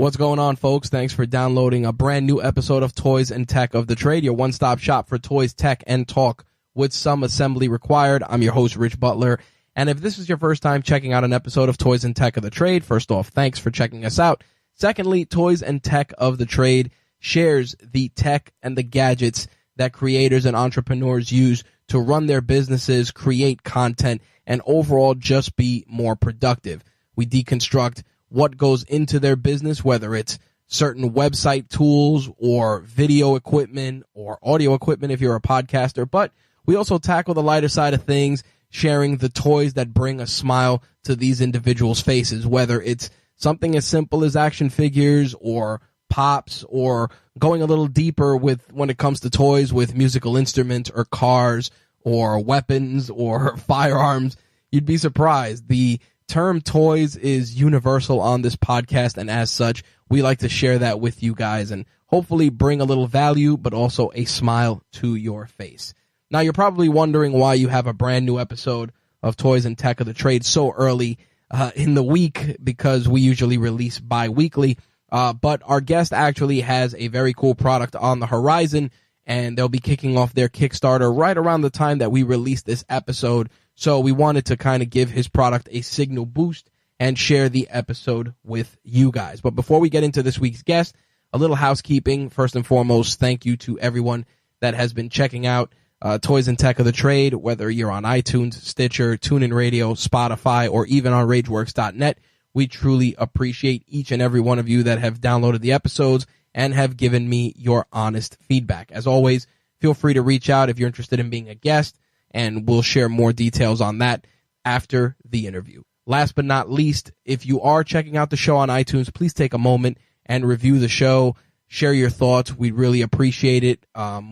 What's going on, folks? Thanks for downloading a brand new episode of Toys and Tech of the Trade, your one-stop shop for toys, tech, and talk with some assembly required. I'm your host, Rich Butler, and if this is your first time checking out an episode of Toys and Tech of the Trade, first off, thanks for checking us out. Secondly, Toys and Tech of the Trade shares the tech and the gadgets that creators and entrepreneurs use to run their businesses, create content, and overall just be more productive. We deconstruct what goes into their business, whether it's certain website tools or video equipment or audio equipment if you're a podcaster. But we also tackle the lighter side of things, sharing the toys that bring a smile to these individuals' faces, whether it's something as simple as action figures or pops, or going a little deeper with when it comes to toys with musical instruments or cars or weapons or firearms. You'd be surprised. The term toys is universal on this podcast, and as such, we like to share that with you guys and hopefully bring a little value, but also a smile to your face. Now, you're probably wondering why you have a brand new episode of Toys and Tech of the Trade so early in the week, because we usually release bi-weekly, but our guest actually has a very cool product on the horizon, and they'll be kicking off their Kickstarter right around the time that we release this episode. So we wanted to kind of give his product a signal boost and share the episode with you guys. But before we get into this week's guest, a little housekeeping. First and foremost, thank you to everyone that has been checking out Toys and Tech of the Trade, whether you're on iTunes, Stitcher, TuneIn Radio, Spotify, or even on RageWorks.net. We truly appreciate each and every one of you that have downloaded the episodes and have given me your honest feedback. As always, feel free to reach out if you're interested in being a guest, and we'll share more details on that after the interview. Last but not least, if you are checking out the show on iTunes, please take a moment and review the show. Share your thoughts. We'd really appreciate it.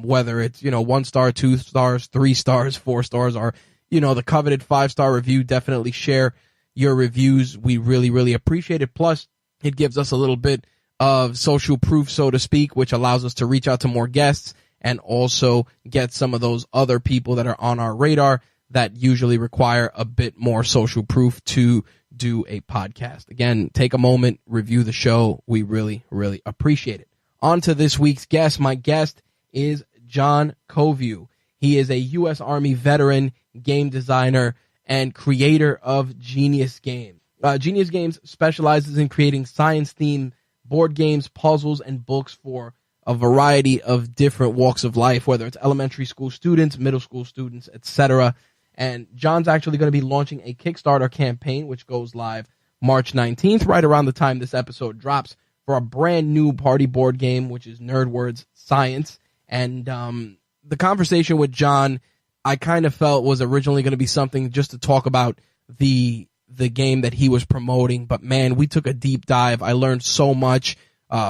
Whether it's, 1 star, 2 stars, 3 stars, 4 stars, or, the coveted 5-star review, definitely share your reviews. We really, really appreciate it. Plus, it gives us a little bit of social proof, so to speak, which allows us to reach out to more guests and also get some of those other people that are on our radar that usually require a bit more social proof to do a podcast. Again, take a moment, review the show. We really, really appreciate it. On to this week's guest. My guest is John Coveyou. He is a U.S. Army veteran, game designer, and creator of Genius Games. Genius Games specializes in creating science-themed board games, puzzles, and books for a variety of different walks of life, whether it's elementary school students, middle school students, etc. And John's actually going to be launching a Kickstarter campaign, which goes live March 19th, right around the time this episode drops, for a brand new party board game, which is NerdWords Science. And the conversation with John, I kind of felt was originally going to be something just to talk about the game that he was promoting. But man, we took a deep dive. I learned so much.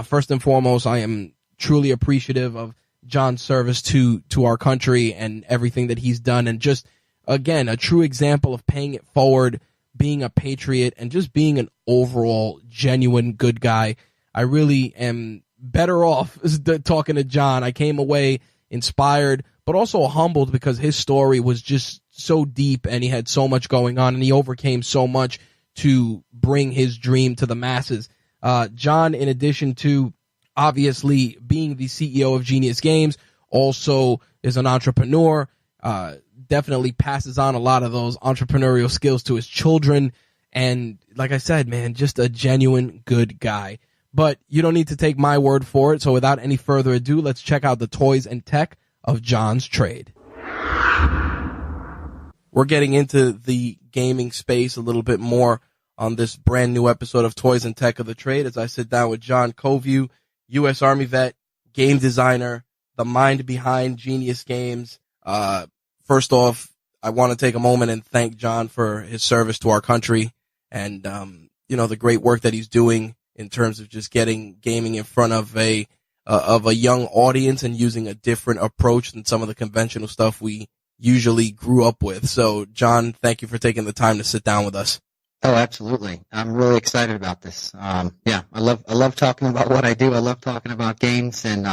First and foremost, I am truly appreciative of John's service to our country and everything that he's done. And just, again, a true example of paying it forward, being a patriot, and just being an overall genuine good guy. I really am better off talking to John. I came away inspired, but also humbled, because his story was just so deep and he had so much going on and he overcame so much to bring his dream to the masses. John, in addition to obviously being the CEO of Genius Games, also is an entrepreneur, definitely passes on a lot of those entrepreneurial skills to his children. And like I said, man, just a genuine good guy. But you don't need to take my word for it. So without any further ado, let's check out the toys and tech of John's trade. We're getting into the gaming space a little bit more on this brand new episode of Toys and Tech of the Trade as I sit down with John Coveyou, U.S. Army vet, game designer, the mind behind Genius Games. First off, I want to take a moment and thank John for his service to our country and, the great work that he's doing in terms of just getting gaming in front of a young audience and using a different approach than some of the conventional stuff we usually grew up with. So, John, thank you for taking the time to sit down with us. Oh, absolutely. I'm really excited about this. Yeah, I love talking about what I do. I love talking about games, and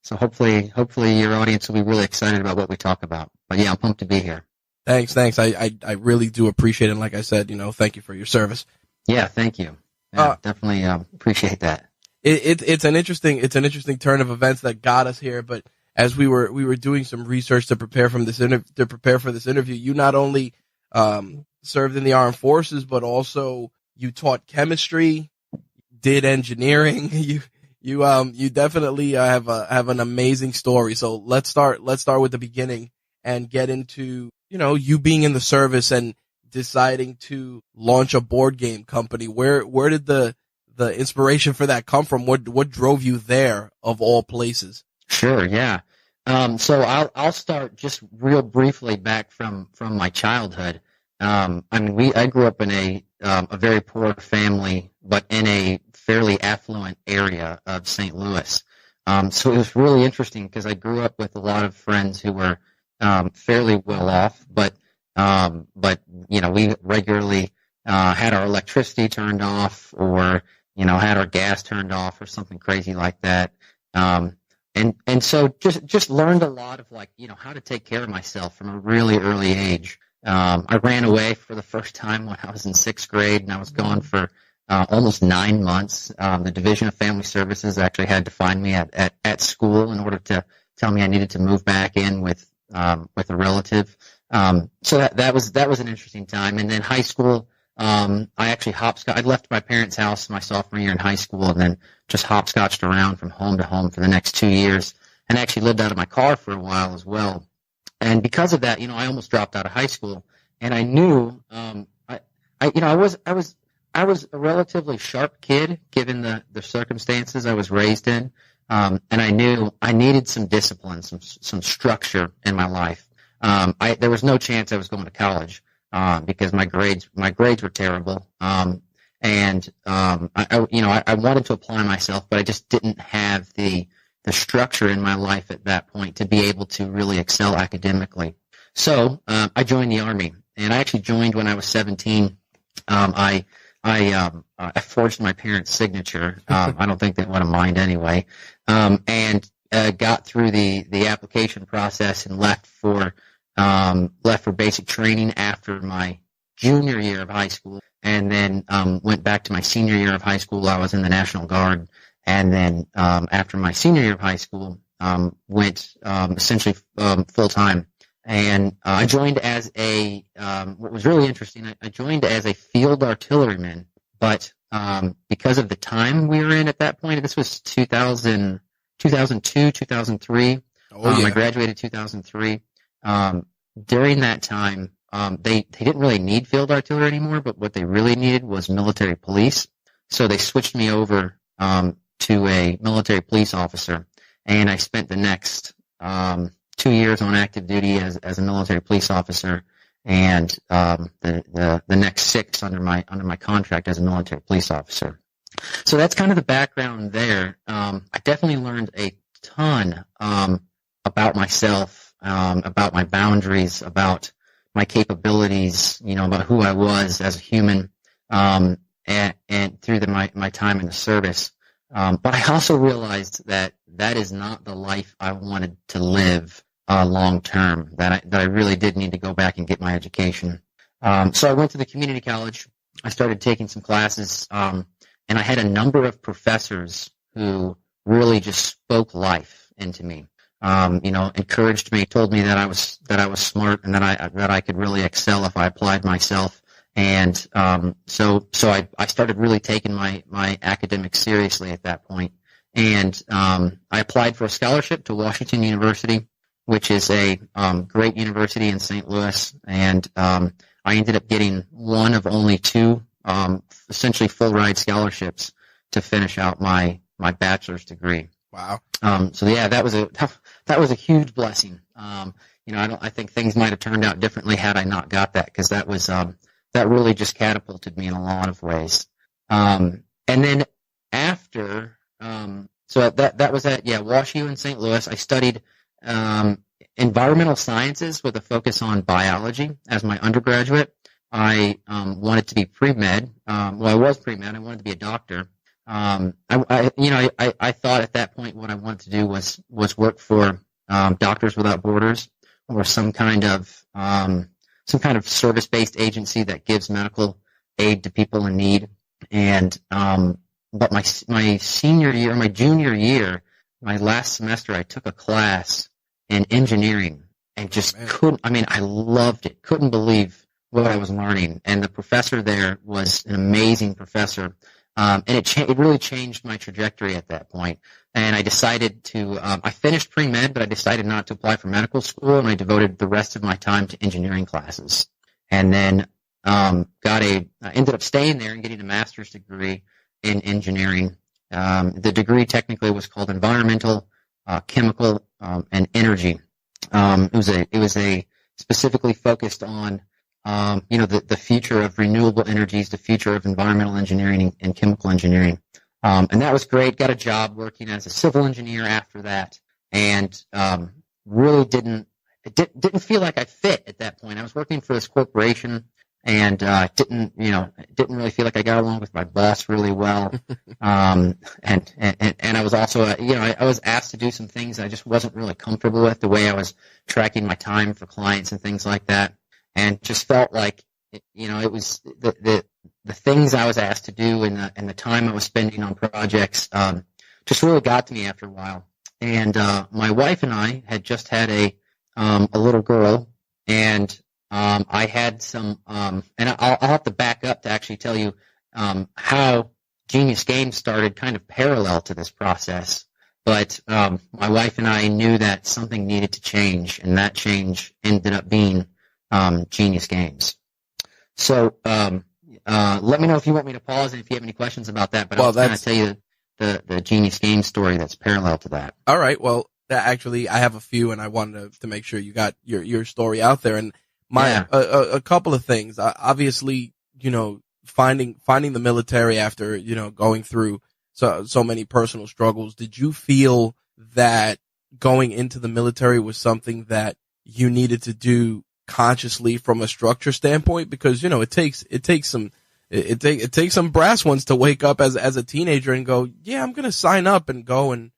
so hopefully your audience will be really excited about what we talk about. But yeah, I'm pumped to be here. Thanks. I really do appreciate it. And like I said, thank you for your service. Yeah, thank you. Yeah, definitely appreciate that. It's an interesting turn of events that got us here. But as we were doing some research to prepare for this interview, you not only served in the armed forces, but also you taught chemistry, did engineering. You definitely have an amazing story. So let's start with the beginning and get into you being in the service and deciding to launch a board game company. Where did the inspiration for that come from? What drove you there, of all places? Sure, yeah. So I'll start just real briefly back from my childhood. I grew up in a very poor family, but in a fairly affluent area of St. Louis. So it was really interesting because I grew up with a lot of friends who were fairly well off, but we regularly had our electricity turned off, or had our gas turned off, or something crazy like that. And so just learned a lot of how to take care of myself from a really early age. I ran away for the first time when I was in 6th grade, and I was gone for almost 9 months. The Division of Family Services actually had to find me at school in order to tell me I needed to move back in with a relative. So that was an interesting time. And then high school, I actually hopscotched. I left my parents' house my sophomore year in high school, and then just hopscotched around from home to home for the next 2 years, and actually lived out of my car for a while as well. And because of that, I almost dropped out of high school, and I knew, I was a relatively sharp kid given the circumstances I was raised in, and I knew I needed some discipline, some structure in my life. There was no chance I was going to college because my grades were terrible, and I wanted to apply myself, but I just didn't have the structure in my life at that point to be able to really excel academically. So I joined the Army, and I actually joined when I was 17. I forged my parents' signature. I don't think they want to mind anyway, and got through the application process and left for basic training after my junior year of high school, and then went back to my senior year of high school. I was in the National Guard. And then after my senior year of high school, went essentially full-time. And I joined as what was really interesting, I joined as a field artilleryman. But because of the time we were in at that point, this was 2002, 2003. Oh, yeah. I graduated 2003. During that time, they didn't really need field artillery anymore, but what they really needed was military police. So they switched me over to a military police officer, and I spent the next 2 years on active duty as a military police officer, and the next 6 under my contract as a military police officer. So that's kind of the background there. I definitely learned a ton about myself, about my boundaries, about my capabilities, about who I was as a human, and through my time in the service. But I also realized that is not the life I wanted to live long term, that I really did need to go back and get my education. So I went to the community college. I started taking some classes, and I had a number of professors who really just spoke life into me. Encouraged me, told me that I was smart and that I could really excel if I applied myself. And so I started really taking my academics seriously at that point. And I applied for a scholarship to Washington University, which is a great university in St. Louis. And I ended up getting one of only 2 essentially full-ride scholarships to finish out my bachelor's degree. Wow. So yeah, that was a huge blessing. I think things might have turned out differently had I not got that, because that really just catapulted me in a lot of ways. And then after, so that was at WashU in St. Louis. I studied environmental sciences with a focus on biology as my undergraduate. I wanted to be pre-med. Well, I was pre-med. I wanted to be a doctor. I thought at that point what I wanted to do was work for Doctors Without Borders, or some kind of service-based agency that gives medical aid to people in need. And but my junior year, my last semester, I took a class in engineering and just I loved it. Couldn't believe what I was learning. And the professor there was an amazing professor. And it really changed my trajectory at that point. And I decided to, I finished pre-med, but I decided not to apply for medical school, and I devoted the rest of my time to engineering classes. And then I ended up staying there and getting a master's degree in engineering. The degree technically was called environmental, chemical, and energy. It was a specifically focused on the future of renewable energies, the future of environmental engineering and chemical engineering. And that was great. Got a job working as a civil engineer after that, and really didn't feel like I fit at that point. I was working for this corporation, and didn't really feel like I got along with my boss really well. And I was also, I was asked to do some things I just wasn't really comfortable with, the way I was tracking my time for clients and things like that. And just felt like, it was the things I was asked to do and the time I was spending on projects just really got to me after a while. And my wife and I had just had a little girl, and I had some, and I'll have to back up to actually tell you how Genius Games started kind of parallel to this process. But my wife and I knew that something needed to change, and that change ended up being Genius Games. So let me know if you want me to pause and if you have any questions about that. But I'll kind of tell you the Genius Games story that's parallel to that. All right. Well, actually, I have a few, and I wanted to make sure you got your story out there. And a couple of things. Obviously, finding the military after going through so many personal struggles. Did you feel that going into the military was something that you needed to do consciously from a structure standpoint? Because it takes some brass ones to wake up as a teenager and go, yeah, I'm gonna sign up and go and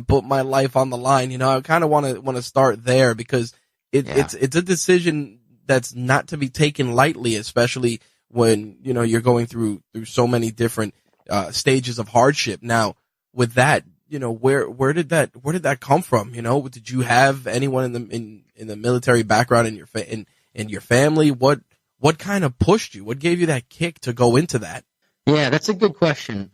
put my life on the line. I kind of want to start there, because it's a decision that's not to be taken lightly, especially when you're going through so many different stages of hardship. Now, with that, where did that come from? Did you have anyone in the military background in your family? What kind of pushed you? What gave you that kick to go into that? Yeah, that's a good question.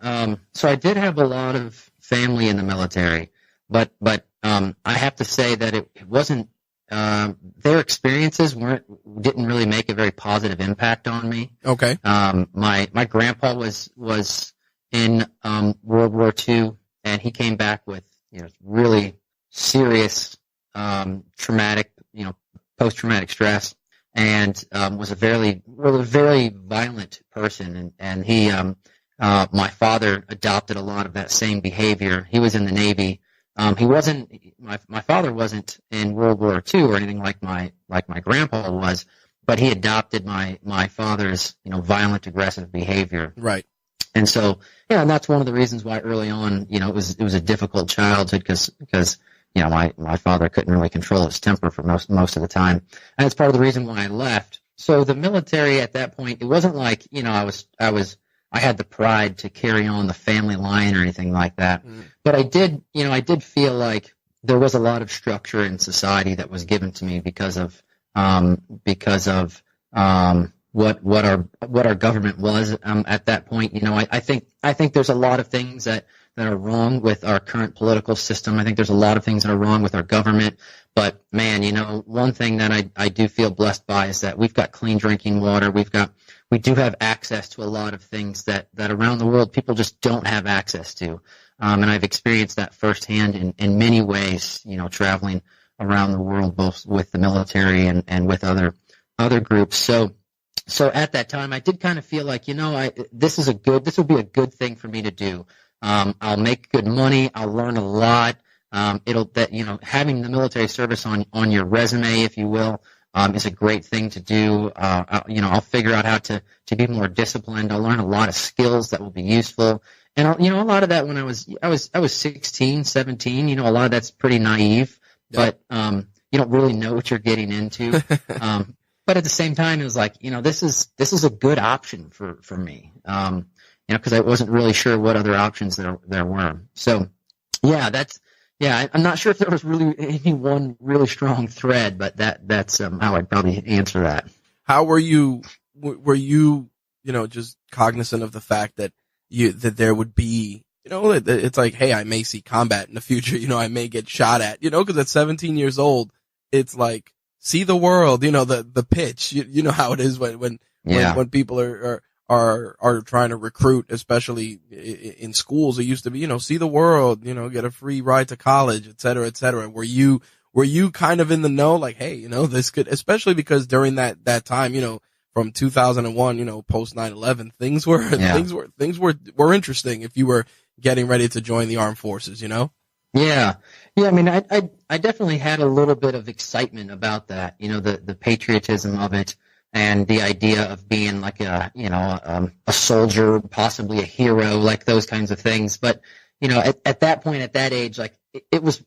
So I did have a lot of family in the military, but I have to say that it wasn't, their experiences didn't really make a very positive impact on me. Okay. My grandpa was in World War II, and he came back with really serious traumatic, post-traumatic stress, and was a very violent person. And he, my father adopted a lot of that same behavior. He was in the Navy. My father wasn't in World War II or anything like my grandpa was, but he adopted my father's violent, aggressive behavior. Right. And so, and that's one of the reasons why early on, it was a difficult childhood, because my father couldn't really control his temper for most of the time. And it's part of the reason why I left. So the military at that point, it wasn't like, I had the pride to carry on the family line or anything like that. But I did feel like there was a lot of structure in society that was given to me because of what our government was at that point. I think there's a lot of things that are wrong with our current political system. I think there's a lot of things that are wrong with our government. But man, one thing that I do feel blessed by is that we've got clean drinking water. We do have access to a lot of things that around the world people just don't have access to. And I've experienced that firsthand in many ways, traveling around the world, both with the military and with other groups. So at that time, I did kind of feel like, this would be a good thing for me to do. I'll make good money. I'll learn a lot. Having the military service on your resume, if you will, is a great thing to do. I'll figure out how to be more disciplined. I'll learn a lot of skills that will be useful. And a lot of that when I was 16, 17, a lot of that's pretty naive, but you don't really know what you're getting into. But at the same time, it was like, this is a good option for me. Because I wasn't really sure what other options there were. So, I'm not sure if there was really any one really strong thread, but that's how I'd probably answer that. How were you? Were you just cognizant of the fact that that there would be, it's like, hey, I may see combat in the future. I may get shot at. Because at 17 years old, it's like see the world. The pitch. You know how it is when people are trying to recruit, especially in schools. It used to be, see the world, get a free ride to college, et cetera, et cetera. Were you kind of in the know, like, hey, this could, especially because during that time, from 2001, post 9/11, things were interesting if you were getting ready to join the armed forces, Yeah. I mean, I definitely had a little bit of excitement about that, the patriotism of it. And the idea of being like a soldier, possibly a hero, like those kinds of things. But, at that point, at that age, like it was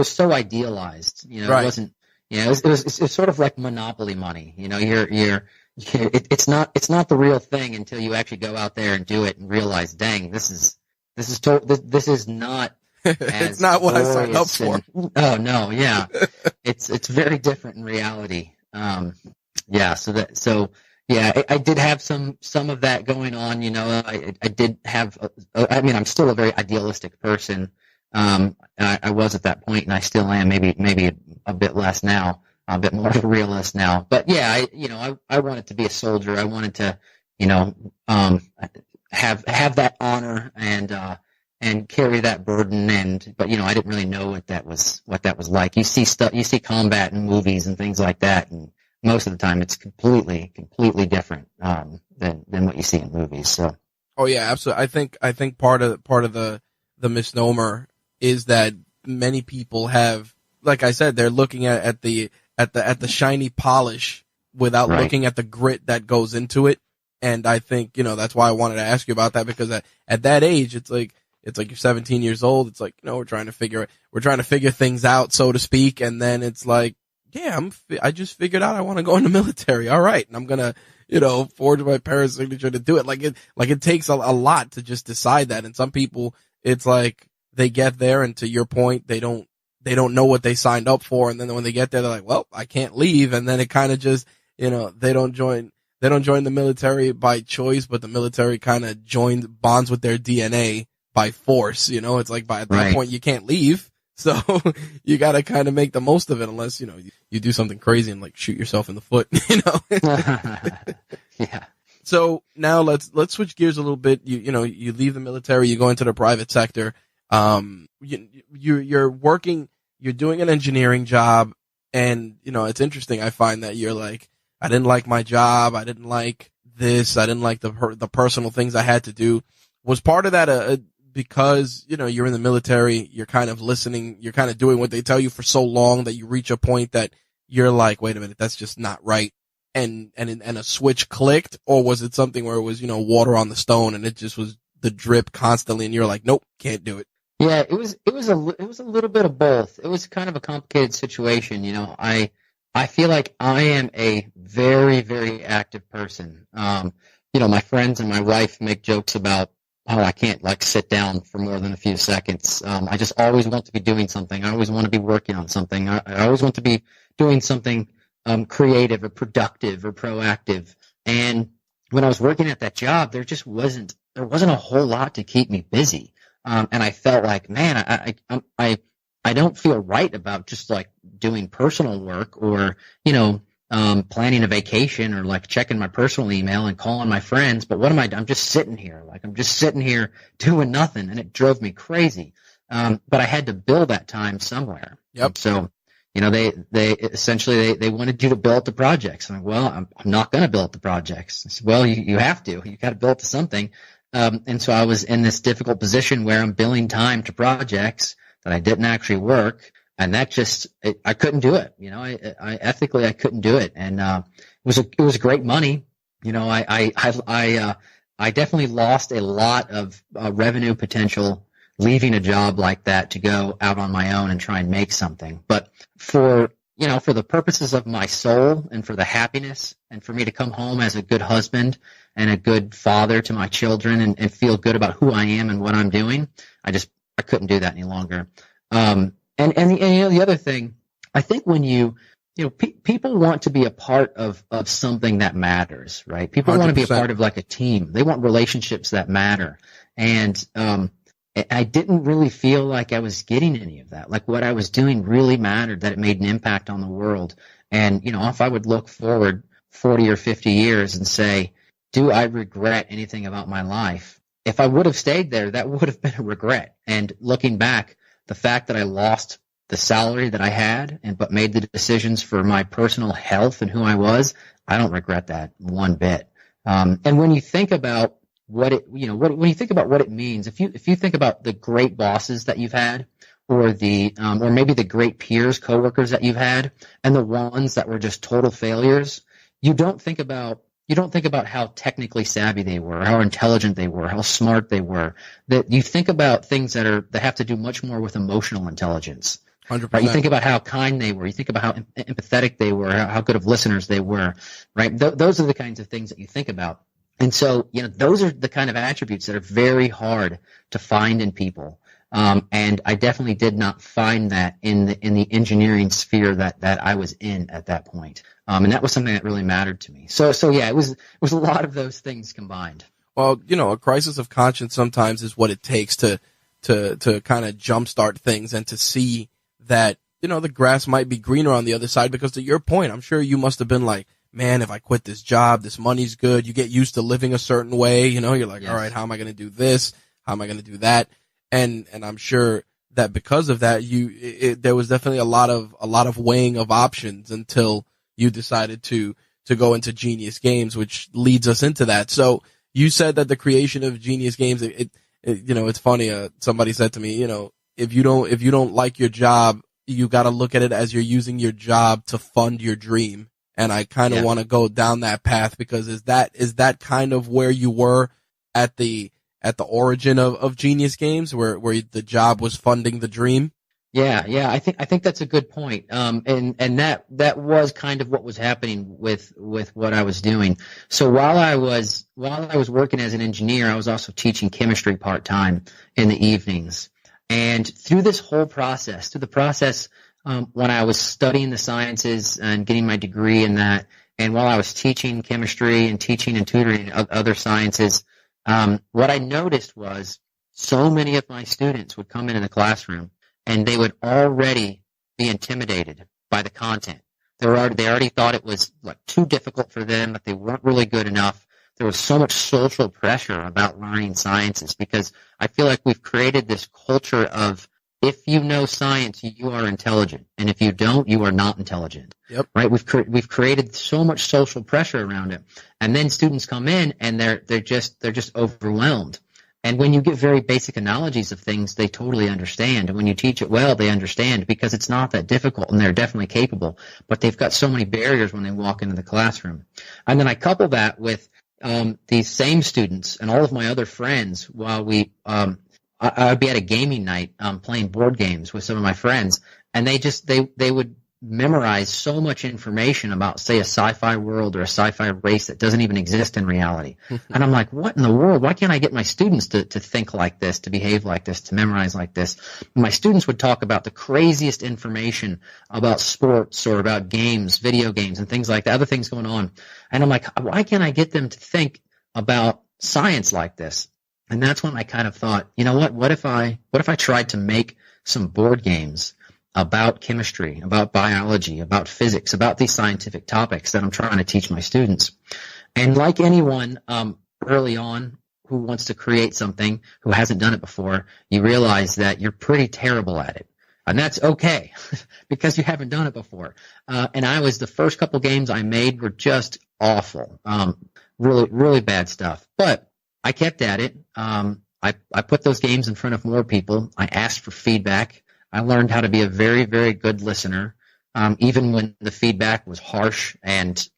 so idealized, Right. It wasn't, it's sort of like Monopoly money, it's not the real thing until you actually go out there and do it and realize, dang, this is not, it's not what I signed up for. Oh no. Yeah. It's very different in reality. I did have some of that going on, I did have, I'm still a very idealistic person. I was at that point and I still am, maybe a bit less now, a bit more of a realist now. But yeah, I wanted to be a soldier. I wanted to, have that honor and carry that burden but I didn't really know what that was like. You see combat in movies and things like that, and most of the time it's completely different than what you see in movies. So. Oh yeah, absolutely. I think part of the misnomer is that many people have, like I said, they're looking at the shiny polish without looking at the grit that goes into it. And I think, that's why I wanted to ask you about that, because at that age, it's like you're 17 years old. It's like, we're trying to figure things out, so to speak. And then it's like, yeah, I just figured out I want to go in the military. All right. And I'm going to, forge my parents' signature to do it. Like it takes a lot to just decide that. And some people, it's like they get there, and to your point, they don't know what they signed up for. And then when they get there, they're like, well, I can't leave. And then it kind of just, they don't join the military by choice, but the military kind of bonds with their DNA by force. It's like at that point you can't leave. So you got to kind of make the most of it, unless, you do something crazy and like shoot yourself in the foot, Yeah. So now let's switch gears a little bit. You leave the military, you go into the private sector. You're working, you're doing an engineering job, and, it's interesting. I find that you're like, I didn't like my job. I didn't like this. I didn't like the personal things I had to do. Was part of that because, you're in the military, you're kind of listening, you're kind of doing what they tell you for so long that you reach a point that you're like, wait a minute, that's just not right. And a switch clicked? Or was it something where it was, water on the stone and it just was the drip constantly and you're like, nope, can't do it? Yeah, it was a little bit of both. It was kind of a complicated situation. I feel like I am a very, very active person. My friends and my wife make jokes about how I can't like sit down for more than a few seconds. I just always want to be doing something. I always want to be working on something. I always want to be doing something creative or productive or proactive. And when I was working at that job, there wasn't a whole lot to keep me busy. And I felt like, man, I don't feel right about just like doing personal work or, planning a vacation or like checking my personal email and calling my friends. But what am I? I'm just sitting here. Like I'm just sitting here doing nothing. And it drove me crazy. But I had to bill that time somewhere. Yep. And so, they essentially, they wanted you to bill it to projects. I'm like, well, I'm not going to bill it to projects. I said, well, you have to. You got to bill it to something. And so I was in this difficult position where I'm billing time to projects that I didn't actually work. And that I couldn't do it. I ethically, I couldn't do it. And, it was great money. I definitely lost a lot of revenue potential leaving a job like that to go out on my own and try and make something. But for the purposes of my soul and for the happiness and for me to come home as a good husband and a good father to my children and feel good about who I am and what I'm doing, I couldn't do that any longer. And the other thing, I think when people want to be a part of something that matters, right? People 100%. Want to be a part of like a team. They want relationships that matter. And I didn't really feel like I was getting any of that. Like what I was doing really mattered, that it made an impact on the world. And, if I would look forward 40 or 50 years and say, do I regret anything about my life? If I would have stayed there, that would have been a regret. And looking back, the fact that I lost the salary that I had but made the decisions for my personal health and who I was, I don't regret that one bit. And when you think about when you think about what it means, if you think about the great bosses that you've had, or or maybe the great peers, coworkers that you've had, and the ones that were just total failures, you don't think about how technically savvy they were, how intelligent they were, how smart they were. That you think about things that have to do much more with emotional intelligence. 100%. Right? You think about how kind they were. You think about how empathetic they were, how good of listeners they were. Right? Those are the kinds of things that you think about. And so, those are the kind of attributes that are very hard to find in people. And I definitely did not find that in the engineering sphere that I was in at that point. And that was something that really mattered to me. So yeah, it was a lot of those things combined. Well, a crisis of conscience sometimes is what it takes to kind of jumpstart things and to see that, the grass might be greener on the other side, because to your point, I'm sure you must have been like, man, if I quit this job, this money's good. You get used to living a certain way. You're like, yes. All right, how am I going to do this? How am I going to do that? And I'm sure that because of that, there was definitely a lot of weighing of options until you decided to go into Genius Games, which leads us into that. So you said that the creation of Genius Games, it's funny. Somebody said to me, if you don't like your job, you got to look at it as you're using your job to fund your dream. And I kind of want to go down that path, because is that kind of where you were at the origin of Genius Games, where the job was funding the dream? Yeah. I think that's a good point. And that was kind of what was happening with what I was doing. So while I was working as an engineer, I was also teaching chemistry part-time in the evenings. And through this whole process, when I was studying the sciences and getting my degree in that, and while I was teaching chemistry and teaching and tutoring other sciences, what I noticed was so many of my students would come into the classroom and they would already be intimidated by the content. They already thought it was like too difficult for them, that they weren't really good enough. There was so much social pressure about learning sciences, because I feel like we've created this culture of, if you know science, you are intelligent, and if you don't, you are not intelligent. Yep. Right? We've created so much social pressure around it, and then students come in and they're just overwhelmed. And when you give very basic analogies of things, they totally understand. And when you teach it well, they understand, because it's not that difficult, and they're definitely capable. But they've got so many barriers when they walk into the classroom. And then I couple that with these same students and all of my other friends, while I would be at a gaming night playing board games with some of my friends, and they would memorize so much information about, say, a sci-fi world or a sci-fi race that doesn't even exist in reality. And I'm like, what in the world? Why can't I get my students to think like this, to behave like this, to memorize like this? My students would talk about the craziest information about sports or about games, video games, and things like that, other things going on. And I'm like, why can't I get them to think about science like this? And that's when I kind of thought, you know what? What if I tried to make some board games about chemistry, about biology, about physics, about these scientific topics that I'm trying to teach my students? And like anyone early on who wants to create something, who hasn't done it before, you realize that you're pretty terrible at it. And that's okay, because you haven't done it before. And the first couple games I made were just awful. Really, really bad stuff. But I kept at it. I put those games in front of more people. I asked for feedback. I learned how to be a very, very good listener, even when the feedback was harsh and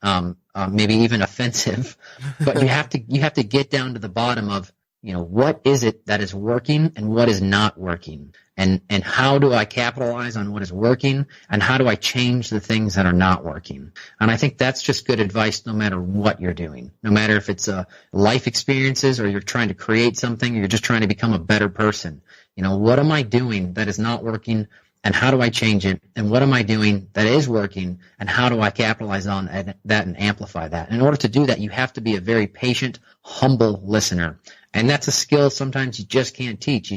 maybe even offensive. But you have to get down to the bottom of, what is it that is working and what is not working, and how do I capitalize on what is working, and how do I change the things that are not working. And I think that's just good advice no matter what you're doing, no matter if it's life experiences or you're trying to create something or you're just trying to become a better person. What am I doing that is not working, and how do I change it? And what am I doing that is working, and how do I capitalize on that and amplify that? And in order to do that, you have to be a very patient, humble listener. And that's a skill sometimes you just can't teach.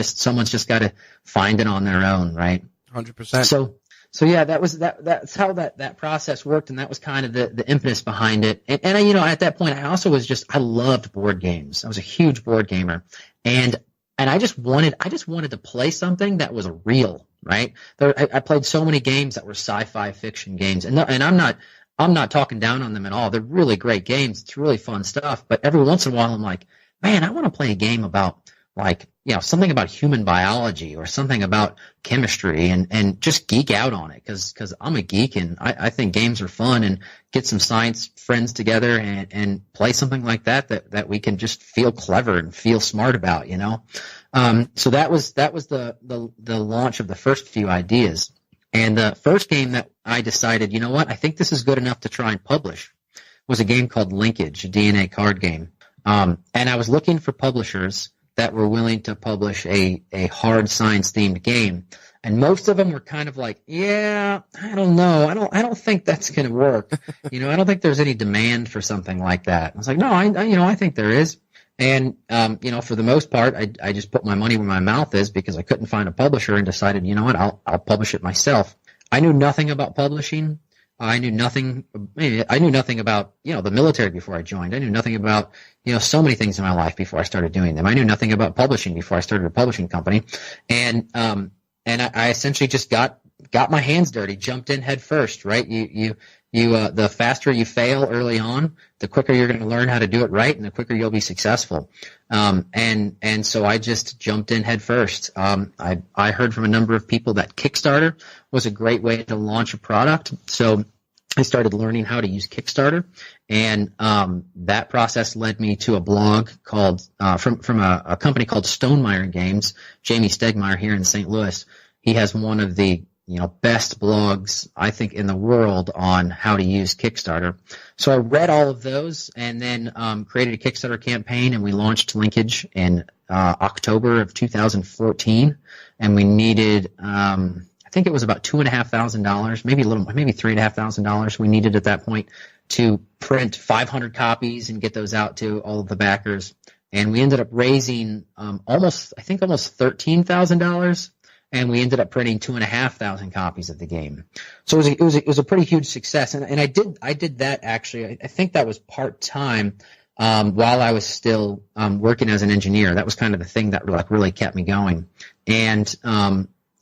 Someone's just got to find it on their own, right? 100%. So yeah, that's how that process worked, and that was kind of the impetus behind it. And at that point, I loved board games. I was a huge board gamer, and I just wanted to play something that was real, right? I played so many games that were sci-fi fiction games, and I'm not talking down on them at all. They're really great games. It's really fun stuff. But every once in a while, I'm like, man, I want to play a game about something about human biology or something about chemistry and just geek out on it because I'm a geek and I think games are fun, and get some science friends together and play something like that we can just feel clever and feel smart about, So that was the launch of the first few ideas. And the first game that I decided, I think this is good enough to try and publish was a game called Linkage, a DNA card game. And I was looking for publishers that were willing to publish a hard science themed game, and most of them were kind of like, I don't know, I don't think that's going to work. I don't think there's any demand for something like that. I was like, no, I think there is. And for the most part, I just put my money where my mouth is because I couldn't find a publisher, and decided, I'll publish it myself. I knew nothing about publishing. I knew nothing about, the military before I joined. I knew nothing about, so many things in my life before I started doing them. I knew nothing about publishing before I started a publishing company. And I essentially just got my hands dirty, jumped in head first, right? The faster you fail early on, the quicker you're going to learn how to do it right, and the quicker you'll be successful. And so I just jumped in head first. I heard from a number of people that Kickstarter was a great way to launch a product. So I started learning how to use Kickstarter, and that process led me to a blog called from a company called Stonemaier Games. Jamie Stegmaier here in St. Louis. He has one of the best blogs, I think, in the world on how to use Kickstarter. So I read all of those and then created a Kickstarter campaign, and we launched Linkage in October of 2014. And we needed, I think it was about $2,500, maybe $3,500 we needed at that point to print 500 copies and get those out to all of the backers. And we ended up raising almost $13,000. And we ended up printing 2,500 copies of the game. So it was a pretty huge success. And I did that actually. I think that was part-time while I was still working as an engineer. That was kind of the thing that really kept me going. And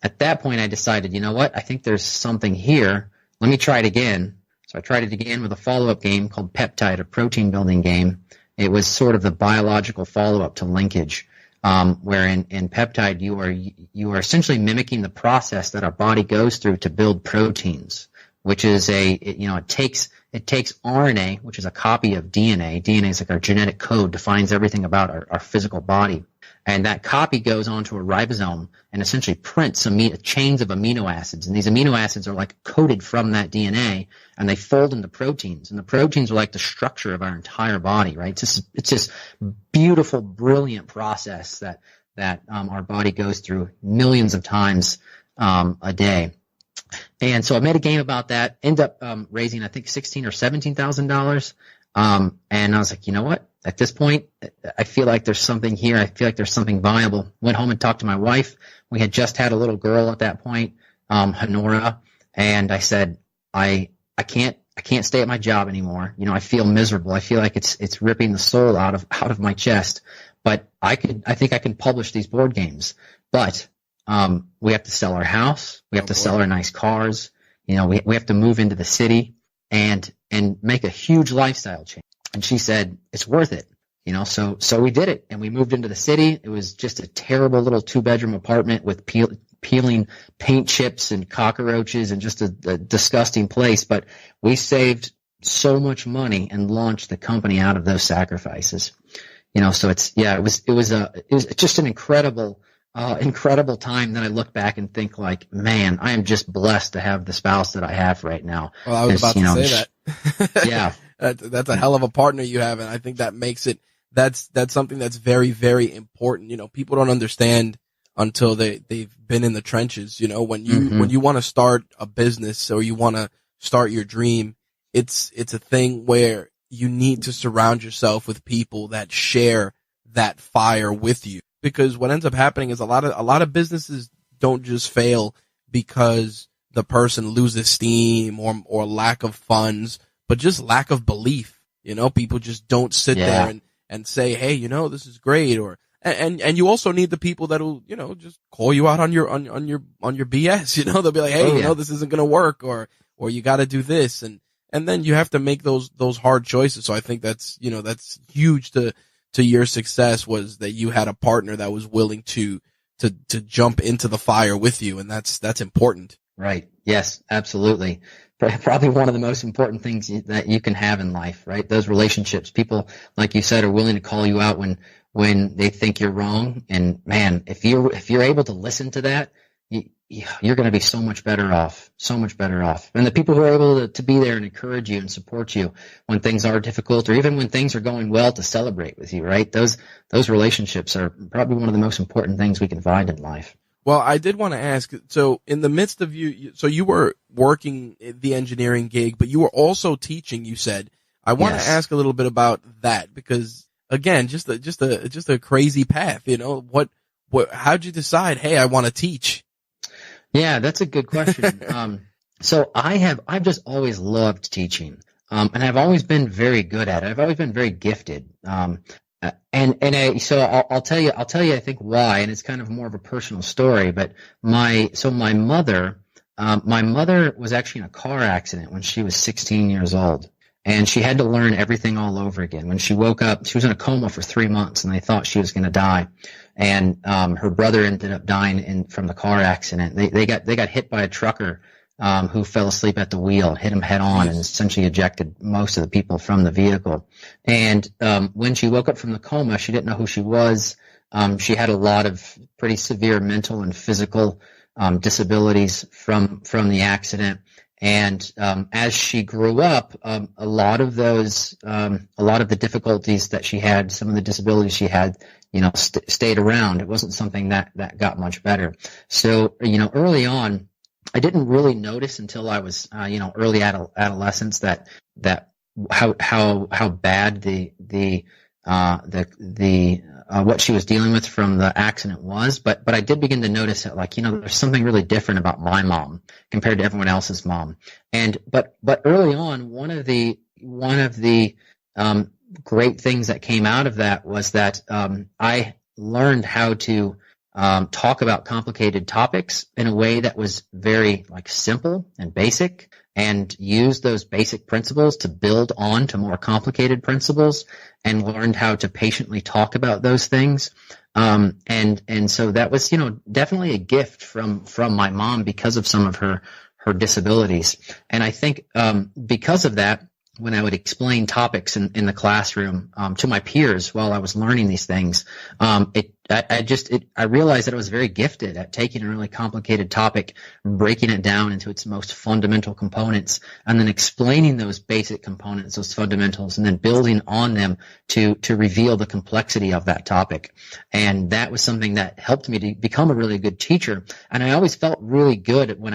at that point I decided, I think there's something here. Let me try it again. So I tried it again with a follow-up game called Peptide, a protein building game. It was sort of the biological follow-up to Linkage. Where in Peptide you are essentially mimicking the process that our body goes through to build proteins, which is it takes RNA, which is a copy of DNA. DNA is like our genetic code, defines everything about our physical body. And that copy goes onto a ribosome and essentially prints chains of amino acids. And these amino acids are like coded from that DNA, and they fold into proteins. And the proteins are like the structure of our entire body, right? It's this beautiful, brilliant process that our body goes through millions of times a day. And so I made a game about that, ended up raising, I think, $16,000 or $17,000. And I was like, you know what? At this point, I feel like there's something here. I feel like there's something viable. Went home and talked to my wife. We had just had a little girl at that point, Honora, and I said, I can't stay at my job anymore. I feel miserable. I feel like it's ripping the soul out of my chest. But I think I can publish these board games. But we have to sell our house. We have to sell our nice cars. We have to move into the city and make a huge lifestyle change. And she said, it's worth it. So we did it, and we moved into the city. It was just a terrible little 2-bedroom apartment with peeling paint chips and cockroaches and just a disgusting place. But we saved so much money and launched the company out of those sacrifices. So it was just an incredible time that I look back and think like, man, I am just blessed to have the spouse that I have right now. Well, I was about to say that. Yeah. That's a hell of a partner you have. And I think that makes it, that's something that's very, very important. People don't understand until they've been in the trenches. When you want to start a business or you want to start your dream, it's a thing where you need to surround yourself with people that share that fire with you. Because what ends up happening is a lot of businesses don't just fail because the person loses steam or lack of funds, but just lack of belief. People just don't sit there and say, hey, this is great. And you also need the people that'll, just call you out on your BS. They'll be like, hey, this isn't going to work, or you got to do this. And then you have to make those hard choices. So I think that's huge to your success, was that you had a partner that was willing to jump into the fire with you. And that's important. Right. Yes, absolutely. Probably one of the most important things that you can have in life, right? Those relationships. People, like you said, are willing to call you out when they think you're wrong. And man, if you're able to listen to that, you're going to be so much better off. And the people who are able to be there and encourage you and support you when things are difficult, or even when things are going well, to celebrate with you, right? Those relationships are probably one of the most important things we can find in life. Well, I did want to ask, so in the midst of you were working the engineering gig, but you were also teaching, you said. I want to ask a little bit about that, because again, just a crazy path, how'd you decide, hey, I want to teach? Yeah, that's a good question. So I've just always loved teaching. And I've always been very good at it. I've always been very gifted. So I'll tell you, I think why, and it's kind of more of a personal story, but my mother was actually in a car accident when she was 16 years old, and she had to learn everything all over again. When she woke up, she was in a coma for 3 months, and they thought she was going to die. And, her brother ended up dying from the car accident. They got hit by a trucker, who fell asleep at the wheel, hit him head on, and essentially ejected most of the people from the vehicle. And when she woke up from the coma, she didn't know who she was. She had a lot of pretty severe mental and physical disabilities from the accident. And as she grew up, a lot of the difficulties that she had, some of the disabilities she had, stayed around. It wasn't something that got much better. So, early on, I didn't really notice until I was, early adolescence that how bad the what she was dealing with from the accident was. But I did begin to notice that, there's something really different about my mom compared to everyone else's mom. But early on, one of the great things that came out of that was that, I learned how to talk about complicated topics in a way that was very simple and basic, and use those basic principles to build on to more complicated principles, and learned how to patiently talk about those things. And so that was, definitely a gift from my mom because of some of her disabilities. And I think, because of that, when I would explain topics in the classroom, to my peers while I was learning these things, I realized that I was very gifted at taking a really complicated topic, breaking it down into its most fundamental components, and then explaining those basic components, those fundamentals, and then building on them to reveal the complexity of that topic. And that was something that helped me to become a really good teacher. And I always felt really good when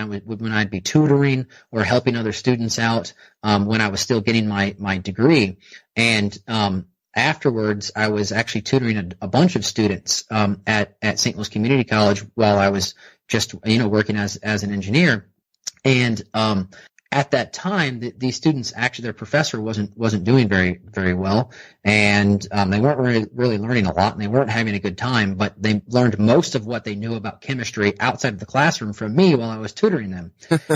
I'd be tutoring or helping other students out, when I was still getting my degree. And afterwards, I was actually tutoring a bunch of students at St. Louis Community College while I was just working as an engineer. And at that time, these students, actually, their professor wasn't doing very, very well, and they weren't really learning a lot, and they weren't having a good time. But they learned most of what they knew about chemistry outside of the classroom from me while I was tutoring them.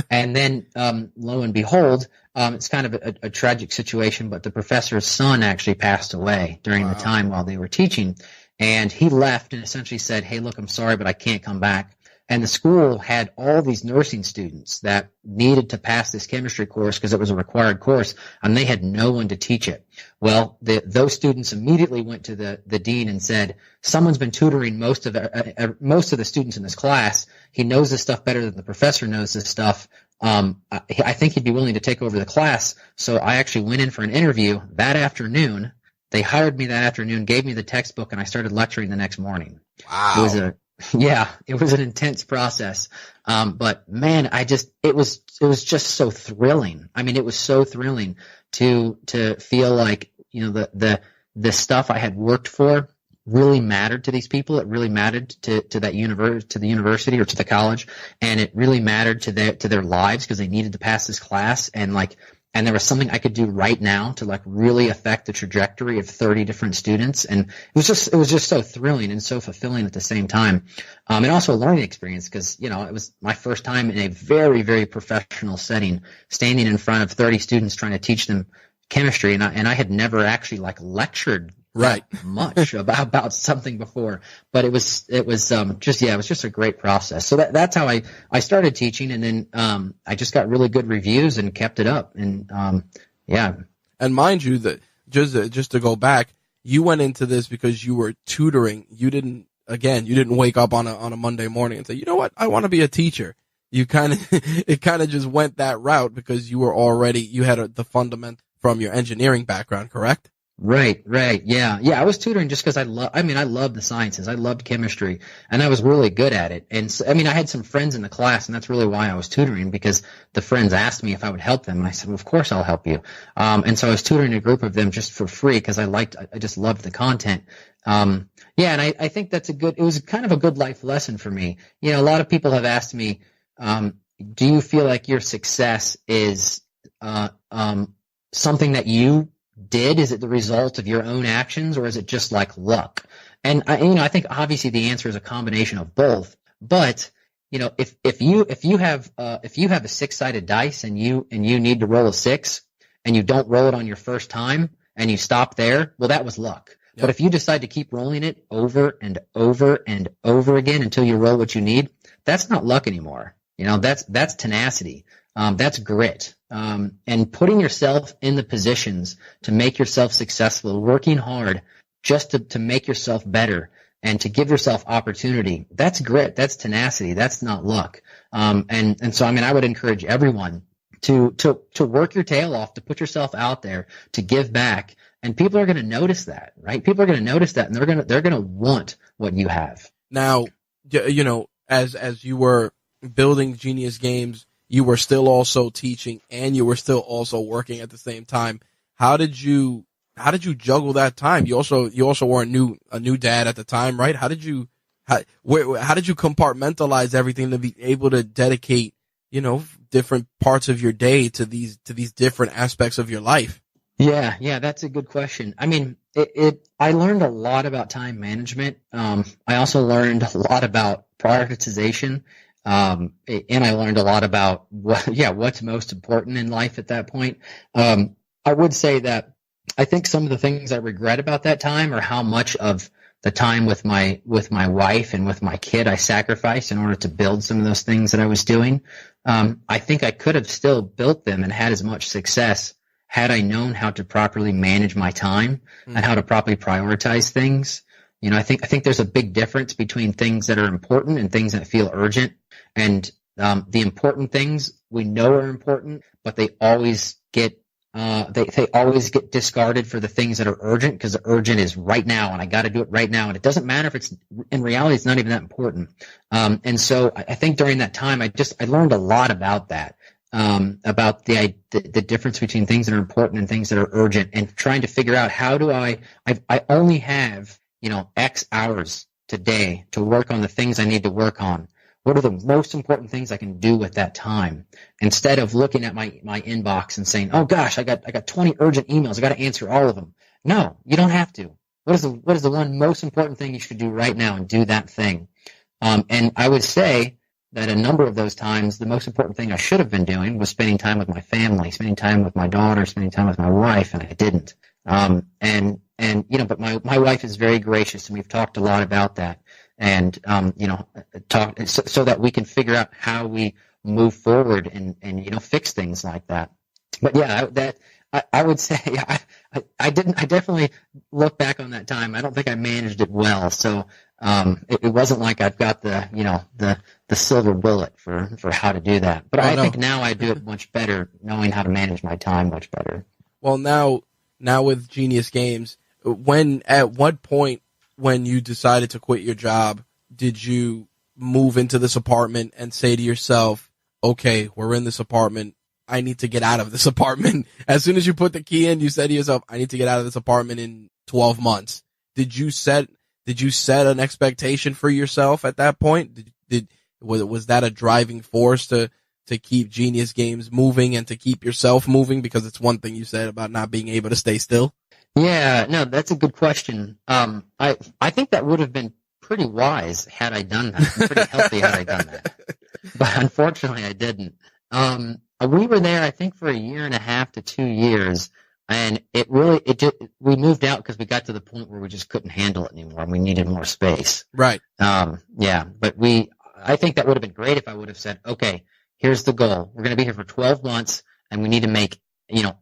And then, lo and behold, it's kind of a tragic situation, but the professor's son actually passed away during the time while they were teaching, and he left and essentially said, "Hey, look, I'm sorry, but I can't come back." And the school had all these nursing students that needed to pass this chemistry course because it was a required course, and they had no one to teach it. Well, those students immediately went to the dean and said, "Someone's been tutoring most of the students in this class. He knows this stuff better than the professor knows this stuff. I think he'd be willing to take over the class." So I actually went in for an interview that afternoon. They hired me that afternoon, gave me the textbook, and I started lecturing the next morning. Wow. It was an intense process. But man, it was just so thrilling. I mean, it was so thrilling to feel like, the stuff I had worked for really mattered to these people. It really mattered to the university or to the college, and it really mattered to their lives because they needed to pass this class. And there was something I could do right now to really affect the trajectory of 30 different students. And it was just so thrilling and so fulfilling at the same time. And also a learning experience because, it was my first time in a very, very professional setting, standing in front of 30 students trying to teach them chemistry. And I had never actually lectured much about something before, but it was just a great process. So that's how I started teaching, and then I just got really good reviews and kept it up. And And mind you, that just to go back, you went into this because you were tutoring. You didn't wake up on a Monday morning and say, "You know what? I want to be a teacher." It kind of just went that route because you had the fundament from your engineering background, correct? Right. Yeah. I was tutoring just because I loved the sciences. I loved chemistry, and I was really good at it. And so, I had some friends in the class, and that's really why I was tutoring, because the friends asked me if I would help them. And I said, "Well, of course I'll help you." And so I was tutoring a group of them just for free because I just loved the content. And I think it was kind of a good life lesson for me. A lot of people have asked me, do you feel like your success is, something that you did? Is it the result of your own actions, or is it just like luck? And I think obviously the answer is a combination of both. But if you have a 6-sided dice and you need to roll a 6 and you don't roll it on your first time and you stop there, well, that was luck. Yep. But if you decide to keep rolling it over and over and over again until you roll what you need, that's not luck anymore. That's tenacity. That's grit. And putting yourself in the positions to make yourself successful, working hard just to make yourself better and to give yourself opportunity. That's grit. That's tenacity. That's not luck. And so, I would encourage everyone to work your tail off, to put yourself out there, to give back. And people are going to notice that, right? People are going to notice that, and they're going to want what you have. Now, as you were building Genius Games, you were still also teaching and you were still also working at the same time. How did you juggle that time? You also were a new dad at the time, right? How did you compartmentalize everything to be able to dedicate, different parts of your day to these different aspects of your life? Yeah, that's a good question. I learned a lot about time management. I also learned a lot about prioritization. And I learned a lot about what's most important in life at that point. I would say that I think some of the things I regret about that time are how much of the time with my wife and with my kid I sacrificed in order to build some of those things that I was doing. I think I could have still built them and had as much success had I known how to properly manage my time and how to properly prioritize things. I think there's a big difference between things that are important and things that feel urgent. And the important things we know are important, but they always get discarded for the things that are urgent, because the urgent is right now, and I got to do it right now. And it doesn't matter if it's in reality, it's not even that important. And so I think during that time, I learned a lot about that, about the difference between things that are important and things that are urgent, and trying to figure out how do I only have X hours today to work on the things I need to work on. what are the most important ththings I can do with that time, instead of looking at my inbox and saying, oh gosh, I got 20 urgent emails, I got to answer all of them. No, you don't have to. What is the one most important thing you should do right now, and do that thing? And I would say that a number of those times, the most important thing I should have been doing was spending time with my family, spending time with my daughter, spending time with my wife, and I didn't. But my wife is very gracious, and we've talked a lot about that, and talk so that we can figure out how we move forward and fix things like that. But yeah, I would say I definitely look back on that time. I don't think I managed it well. So it wasn't like I've got the silver bullet for how to do that. But I think now I do it much better, knowing how to manage my time much better. Well, now with Genius Games, at what point when you decided to quit your job did you move into this apartment and say to yourself, okay, we're in this apartment, I need to get out of this apartment? As soon as you put the key in, you said to yourself, I need to get out of this apartment in 12 months. Did you set an expectation for yourself at that point? Was that a driving force to keep Genius Games moving and to keep yourself moving? Because it's one thing you said about not being able to stay still. Yeah, no, that's a good question. I think that would have been pretty wise had I done that. Pretty healthy had I done that. But unfortunately, I didn't. We were there, I think, for 1.5 to 2 years, and we moved out because we got to the point where we just couldn't handle it anymore, and we needed more space. Right. But I think that would have been great if I would have said, okay, here's the goal. We're going to be here for 12 months, and we need to make,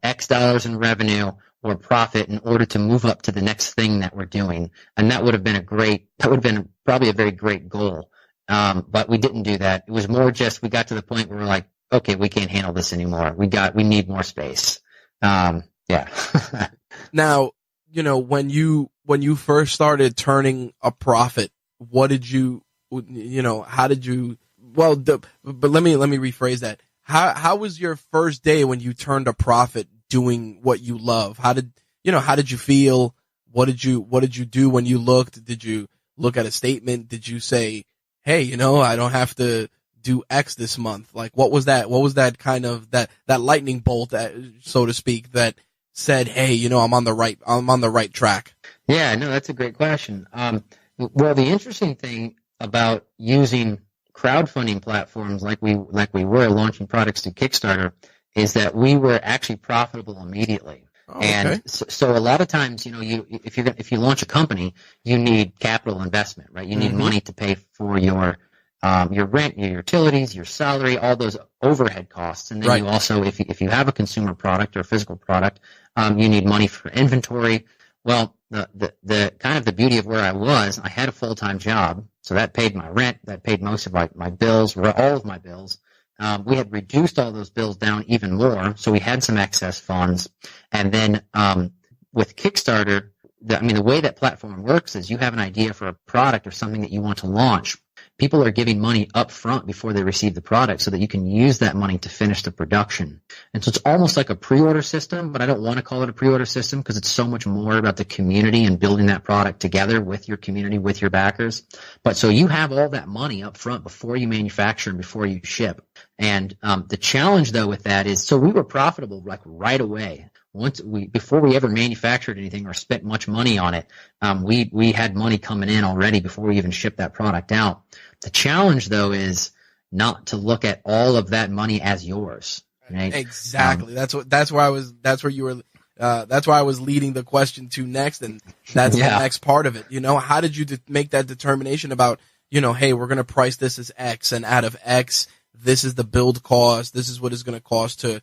X dollars in revenue or profit in order to move up to the next thing that we're doing. And that would have been probably a very great goal. But we didn't do that. It was more just, we got to the point where we're like, okay, we can't handle this anymore. We need more space. Yeah. Now, when you first started turning a profit, what did you, how did you, but let me rephrase that. How was your first day when you turned a profit doing what you love? How did you feel? What did you do when you looked? Did you look at a statement? Did you say, hey, I don't have to do X this month? Like, what was that kind of that lightning bolt, so to speak, that said, hey, I'm on the right track? Yeah, no, that's a great question. Well, the interesting thing about using crowdfunding platforms like we were launching products to Kickstarter is that we were actually profitable immediately. Oh, and okay. so a lot of times, if you launch a company, you need capital investment, right? You need money to pay for your rent, your utilities, your salary, all those overhead costs. And then you also, if you have a consumer product or a physical product, you need money for inventory. Well, the kind of the beauty of where I had a full-time job, so that paid my rent, that paid most of my bills, all of my bills. We had reduced all those bills down even more, so we had some excess funds. And then with Kickstarter, the way that platform works is you have an idea for a product or something that you want to launch. People are giving money up front before they receive the product so that you can use that money to finish the production. And so it's almost like a pre-order system, but I don't want to call it a pre-order system because it's so much more about the community and building that product together with your community, with your backers. But so you have all that money up front before you manufacture and before you ship. And the challenge, though, with that is, so we were profitable like right away. Before we ever manufactured anything or spent much money on it, we had money coming in already before we even shipped that product out. The challenge, though, is not to look at all of that money as yours. Right? Exactly. That's where I was leading the question to next, and that's the next part of it. How did you make that determination about, hey, we're going to price this as X, and out of X, this is the build cost. This is what it's going to cost to,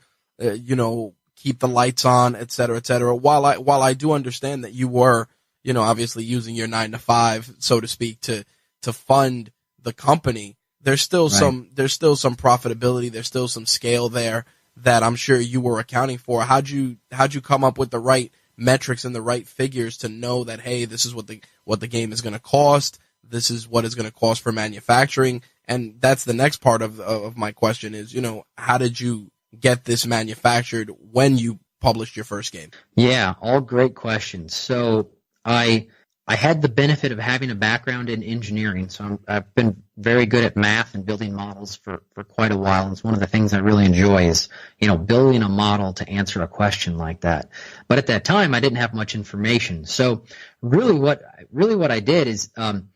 keep the lights on, et cetera, et cetera. While I do understand that you were, obviously using your 9-to-5, so to speak, to fund the company, there's still some profitability. There's still some scale there that I'm sure you were accounting for. How'd you come up with the right metrics and the right figures to know that, hey, this is what the game is going to cost. This is what it's going to cost for manufacturing. And that's the next part of my question is, how did you get this manufactured when you published your first game? Yeah, all great questions. So I I had the benefit of having a background in engineering, so I've been very good at math and building models for quite a while. And it's one of the things I really enjoy is, building a model to answer a question like that. But at that time, I didn't have much information. So really what I did is,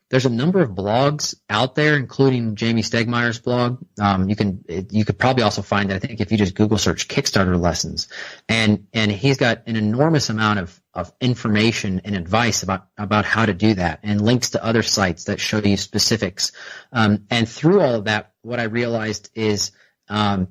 there's a number of blogs out there, including Jamie Stegmaier's blog. You could probably also find it, I think, if you just Google search Kickstarter lessons. And he's got an enormous amount of information and advice about how to do that, and links to other sites that show you specifics. And through all of that, what I realized is, the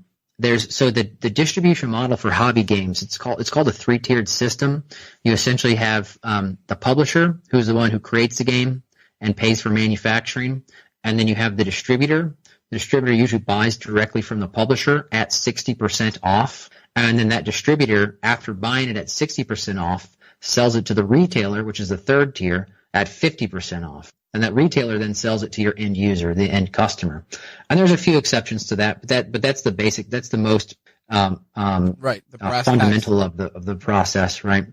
distribution model for hobby games, it's called a 3-tiered system. You essentially have, the publisher, who's the one who creates the game and pays for manufacturing. And then you have the distributor. The distributor usually buys directly from the publisher at 60% off. And then that distributor, after buying it at 60% off, sells it to the retailer, which is the 3rd tier, at 50% off. And that retailer then sells it to your end user, the end customer. And there's a few exceptions to that, but that's the basic, that's the most right, the fundamental of the process, right?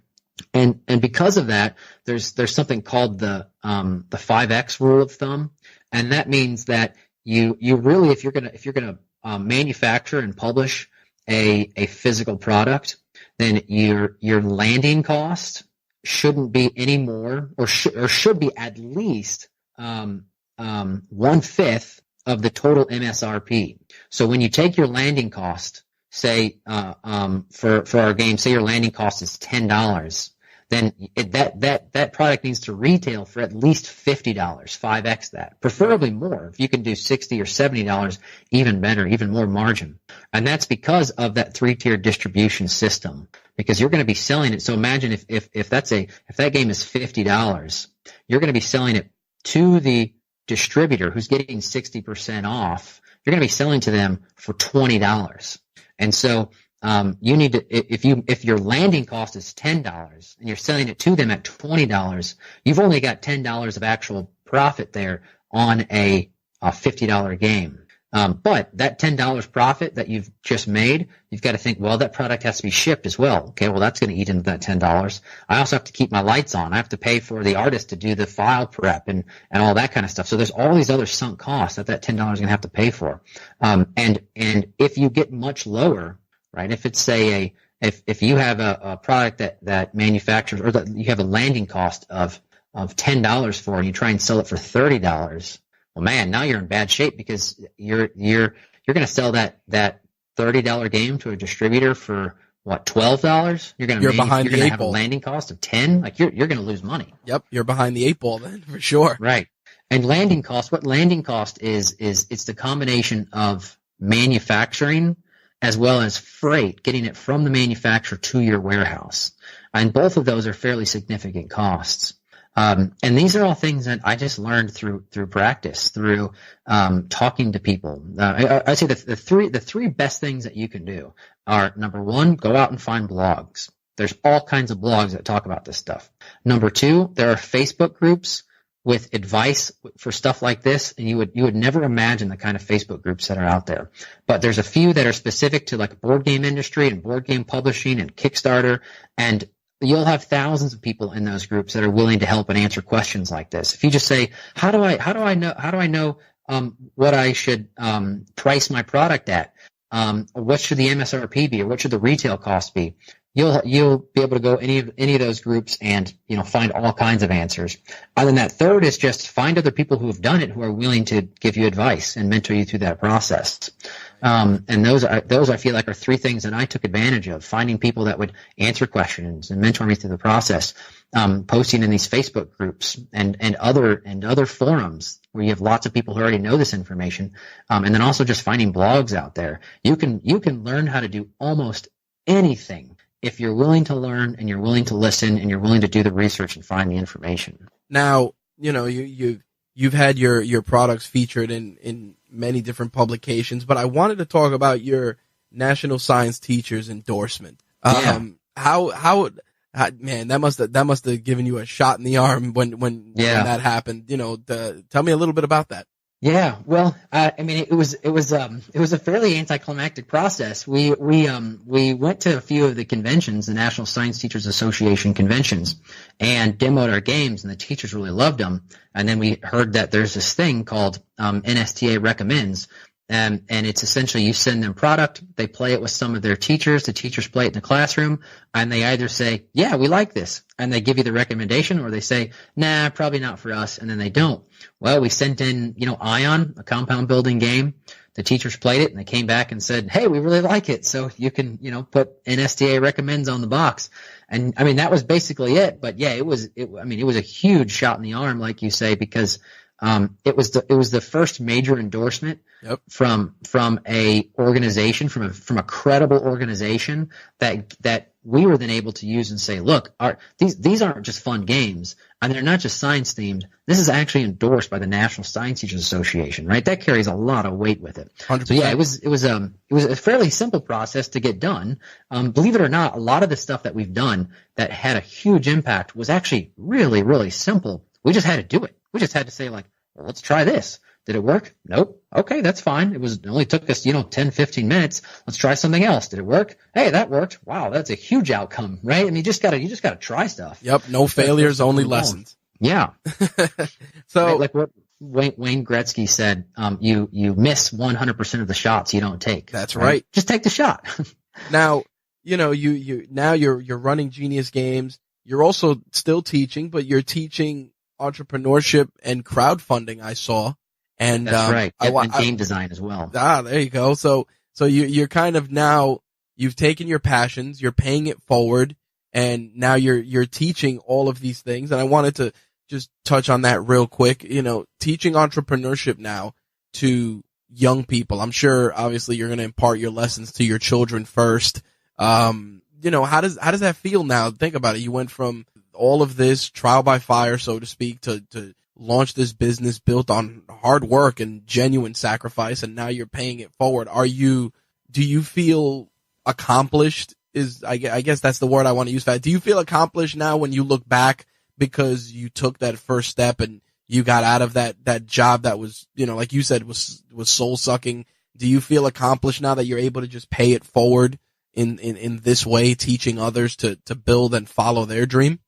And because of that, there's something called the 5X rule of thumb, and that means that you really, if you're gonna manufacture and publish a physical product, then your landing cost shouldn't be any more, or should be at least 1/5 of the total MSRP. So when you take your landing cost, say for our game, say your landing cost is $10, then that product needs to retail for at least $50, 5x that, preferably more. If you can do $60 or $70, even better, even more margin. And that's because of that 3-tier distribution system, because you're going to be selling it. So imagine if that game is $50, you're going to be selling it to the distributor who's getting 60% off. You're going to be selling to them for $20. And so you need to, if your landing cost is $10 and you're selling it to them at $20, you've only got $10 of actual profit there on a $50 game. But that $10 profit that you've just made, you've got to think, well, that product has to be shipped as well. Okay, well, that's going to eat into that $10. I also have to keep my lights on. I have to pay for the artist to do the file prep and all that kind of stuff. So there's all these other sunk costs that $10 is going to have to pay for. And if you get much lower, right? If it's if you have a product that manufactures, or that you have a landing cost of $10 for, and you try and sell it for $30, well, man, now you're in bad shape, because you're going to sell that $30 game to a distributor for what, $12? You're going to have a landing cost of 10. Like you're going to lose money. Yep, you're behind the 8 ball then, for sure. Right. And landing cost, what landing cost is it's the combination of manufacturing as well as freight, getting it from the manufacturer to your warehouse. And both of those are fairly significant costs. And these are all things that I just learned through practice, through talking to people. I say the three best things that you can do are, number one, go out and find blogs. There's all kinds of blogs that talk about this stuff. Number two, there are Facebook groups with advice for stuff like this, and you would never imagine the kind of Facebook groups that are out there. But there's a few that are specific to like board game industry and board game publishing and Kickstarter, and you'll have thousands of people in those groups that are willing to help and answer questions like this. If you just say, how do I know what I should price my product at? What should the MSRP be, or what should the retail cost be? You'll be able to go any of those groups and find all kinds of answers. And then that third is just find other people who have done it, who are willing to give you advice and mentor you through that process. And those I feel like are three things that I took advantage of: finding people that would answer questions and mentor me through the process, posting in these Facebook groups and other forums where you have lots of people who already know this information, and then also just finding blogs out there. You can learn how to do almost anything if you're willing to learn, and you're willing to listen, and you're willing to do the research and find the information. Now, you've had your products featured in many different publications, but I wanted to talk about your National Science Teachers endorsement. Man, that must have given you a shot in the arm when that happened. Tell me a little bit about that. Yeah, well, I mean, it was a fairly anticlimactic process. We went to a few of the conventions, the National Science Teachers Association conventions, and demoed our games, and the teachers really loved them. And then we heard that there's this thing called NSTA Recommends, and it's essentially you send them product, they play it with some of their teachers, the teachers play it in the classroom, and they either say, yeah, we like this, and they give you the recommendation, or they say, nah, probably not for us, and then they don't. Well, we sent in, Ion, a compound building game. The teachers played it, and they came back and said, hey, we really like it, so you can, put NSTA recommends on the box. And, I mean, that was basically it. But, yeah, it was a huge shot in the arm, like you say, because it was the first major endorsement from a organization, from a credible organization that we were then able to use and say, look, these aren't just fun games, and they're not just science themed. This is actually endorsed by the National Science Teachers Association, right? That carries a lot of weight with it. 100%. So yeah, it was a fairly simple process to get done. Believe it or not, a lot of the stuff that we've done that had a huge impact was actually really, really simple. We just had to do it. We just had to say, like, well, let's try this. Did it work? Nope. Okay, that's fine. It only took us, 10, 15 minutes. Let's try something else. Did it work? Hey, that worked. Wow, that's a huge outcome, right? I mean, you just gotta try stuff. Yep. No failures, only lessons. Yeah. So, right, like what Wayne Gretzky said, you miss 100% of the shots you don't take. That's right. Just take the shot. Now, you're running Genius Games. You're also still teaching, but you're teaching entrepreneurship and crowdfunding, I saw. And that's right. And game design as well. There you go. So you're kind of now, you've taken your passions, you're paying it forward, and now you're teaching all of these things. And I wanted to just touch on that real quick. Teaching entrepreneurship now to young people. I'm sure obviously you're going to impart your lessons to your children first. How does that feel now? Think about it. You went from all of this trial by fire, so to speak, to launch this business built on hard work and genuine sacrifice, and now you're paying it forward. Do you feel accomplished? I guess that's the word I want to use for that. Do you feel accomplished now when you look back because you took that first step and you got out of that job that was, like you said, was soul sucking? Do you feel accomplished now that you're able to just pay it forward in this way, teaching others to build and follow their dream?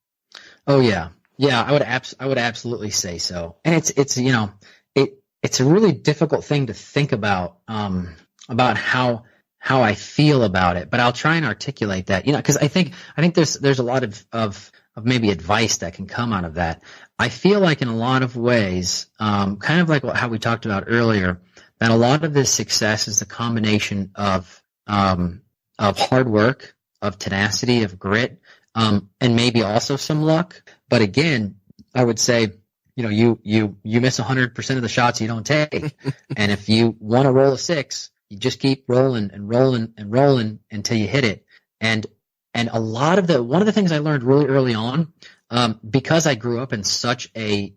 Oh yeah. Yeah, I would absolutely say so. And it's a really difficult thing to think about how I feel about it, but I'll try and articulate that, because I think there's a lot of maybe advice that can come out of that. I feel like in a lot of ways, kind of like how we talked about earlier, that a lot of this success is the combination of hard work, of tenacity, of grit, and maybe also some luck. But again, I would say, you miss 100% of the shots you don't take. And if you want to roll a 6, you just keep rolling and rolling and rolling until you hit it. And one of the things I learned really early on, because I grew up in such a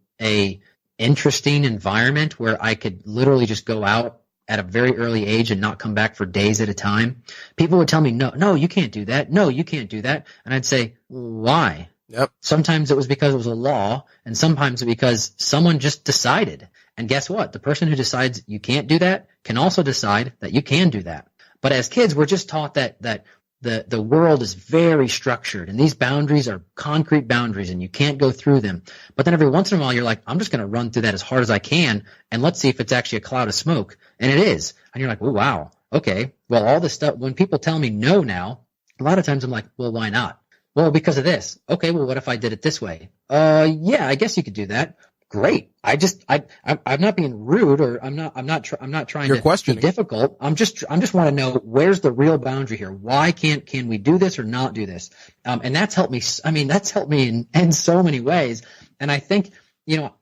interesting environment where I could literally just go out at a very early age and not come back for days at a time, people would tell me, no, you can't do that. No, you can't do that. And I'd say, why? Yep. Sometimes it was because it was a law, and sometimes because someone just decided. And guess what? The person who decides you can't do that can also decide that you can do that. But as kids, we're just taught that the world is very structured, and these boundaries are concrete boundaries, and you can't go through them. But then every once in a while, you're like, I'm just going to run through that as hard as I can, and let's see if it's actually a cloud of smoke. And it is. And you're like, oh, wow. Okay. Well, all this stuff, when people tell me no now, a lot of times I'm like, well, why not? Well, because of this. Okay, well, what if I did it this way? Yeah, I guess you could do that. Great. I'm not being rude, or I'm not trying to be difficult. I'm just want to know, where's the real boundary here? Why can we do this or not do this? And that's helped me. I mean, that's helped me in so many ways. And I think,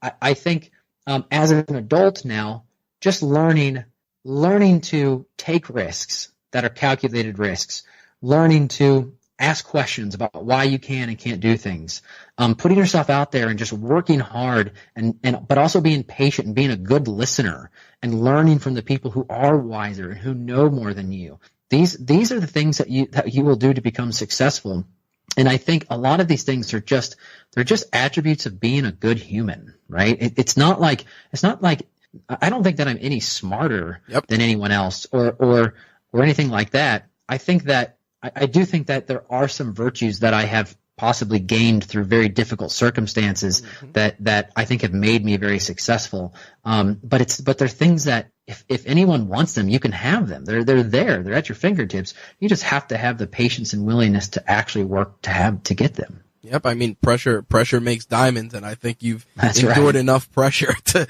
I think as an adult now, just learning to take risks that are calculated risks, learning to ask questions about why you can and can't do things, putting yourself out there and just working hard, but also being patient and being a good listener and learning from the people who are wiser and who know more than you. These are the things that you will do to become successful. And I think a lot of these things they're just attributes of being a good human, right? It's not like I don't think that I'm any smarter Yep. than anyone else or anything like that. I think that I do think that there are some virtues that I have possibly gained through very difficult circumstances that I think have made me very successful. But they're things that if anyone wants them, you can have them. They're there. They're at your fingertips. You just have to have the patience and willingness to actually work to get them. Yep. I mean, pressure makes diamonds, and I think you've That's endured right. enough pressure to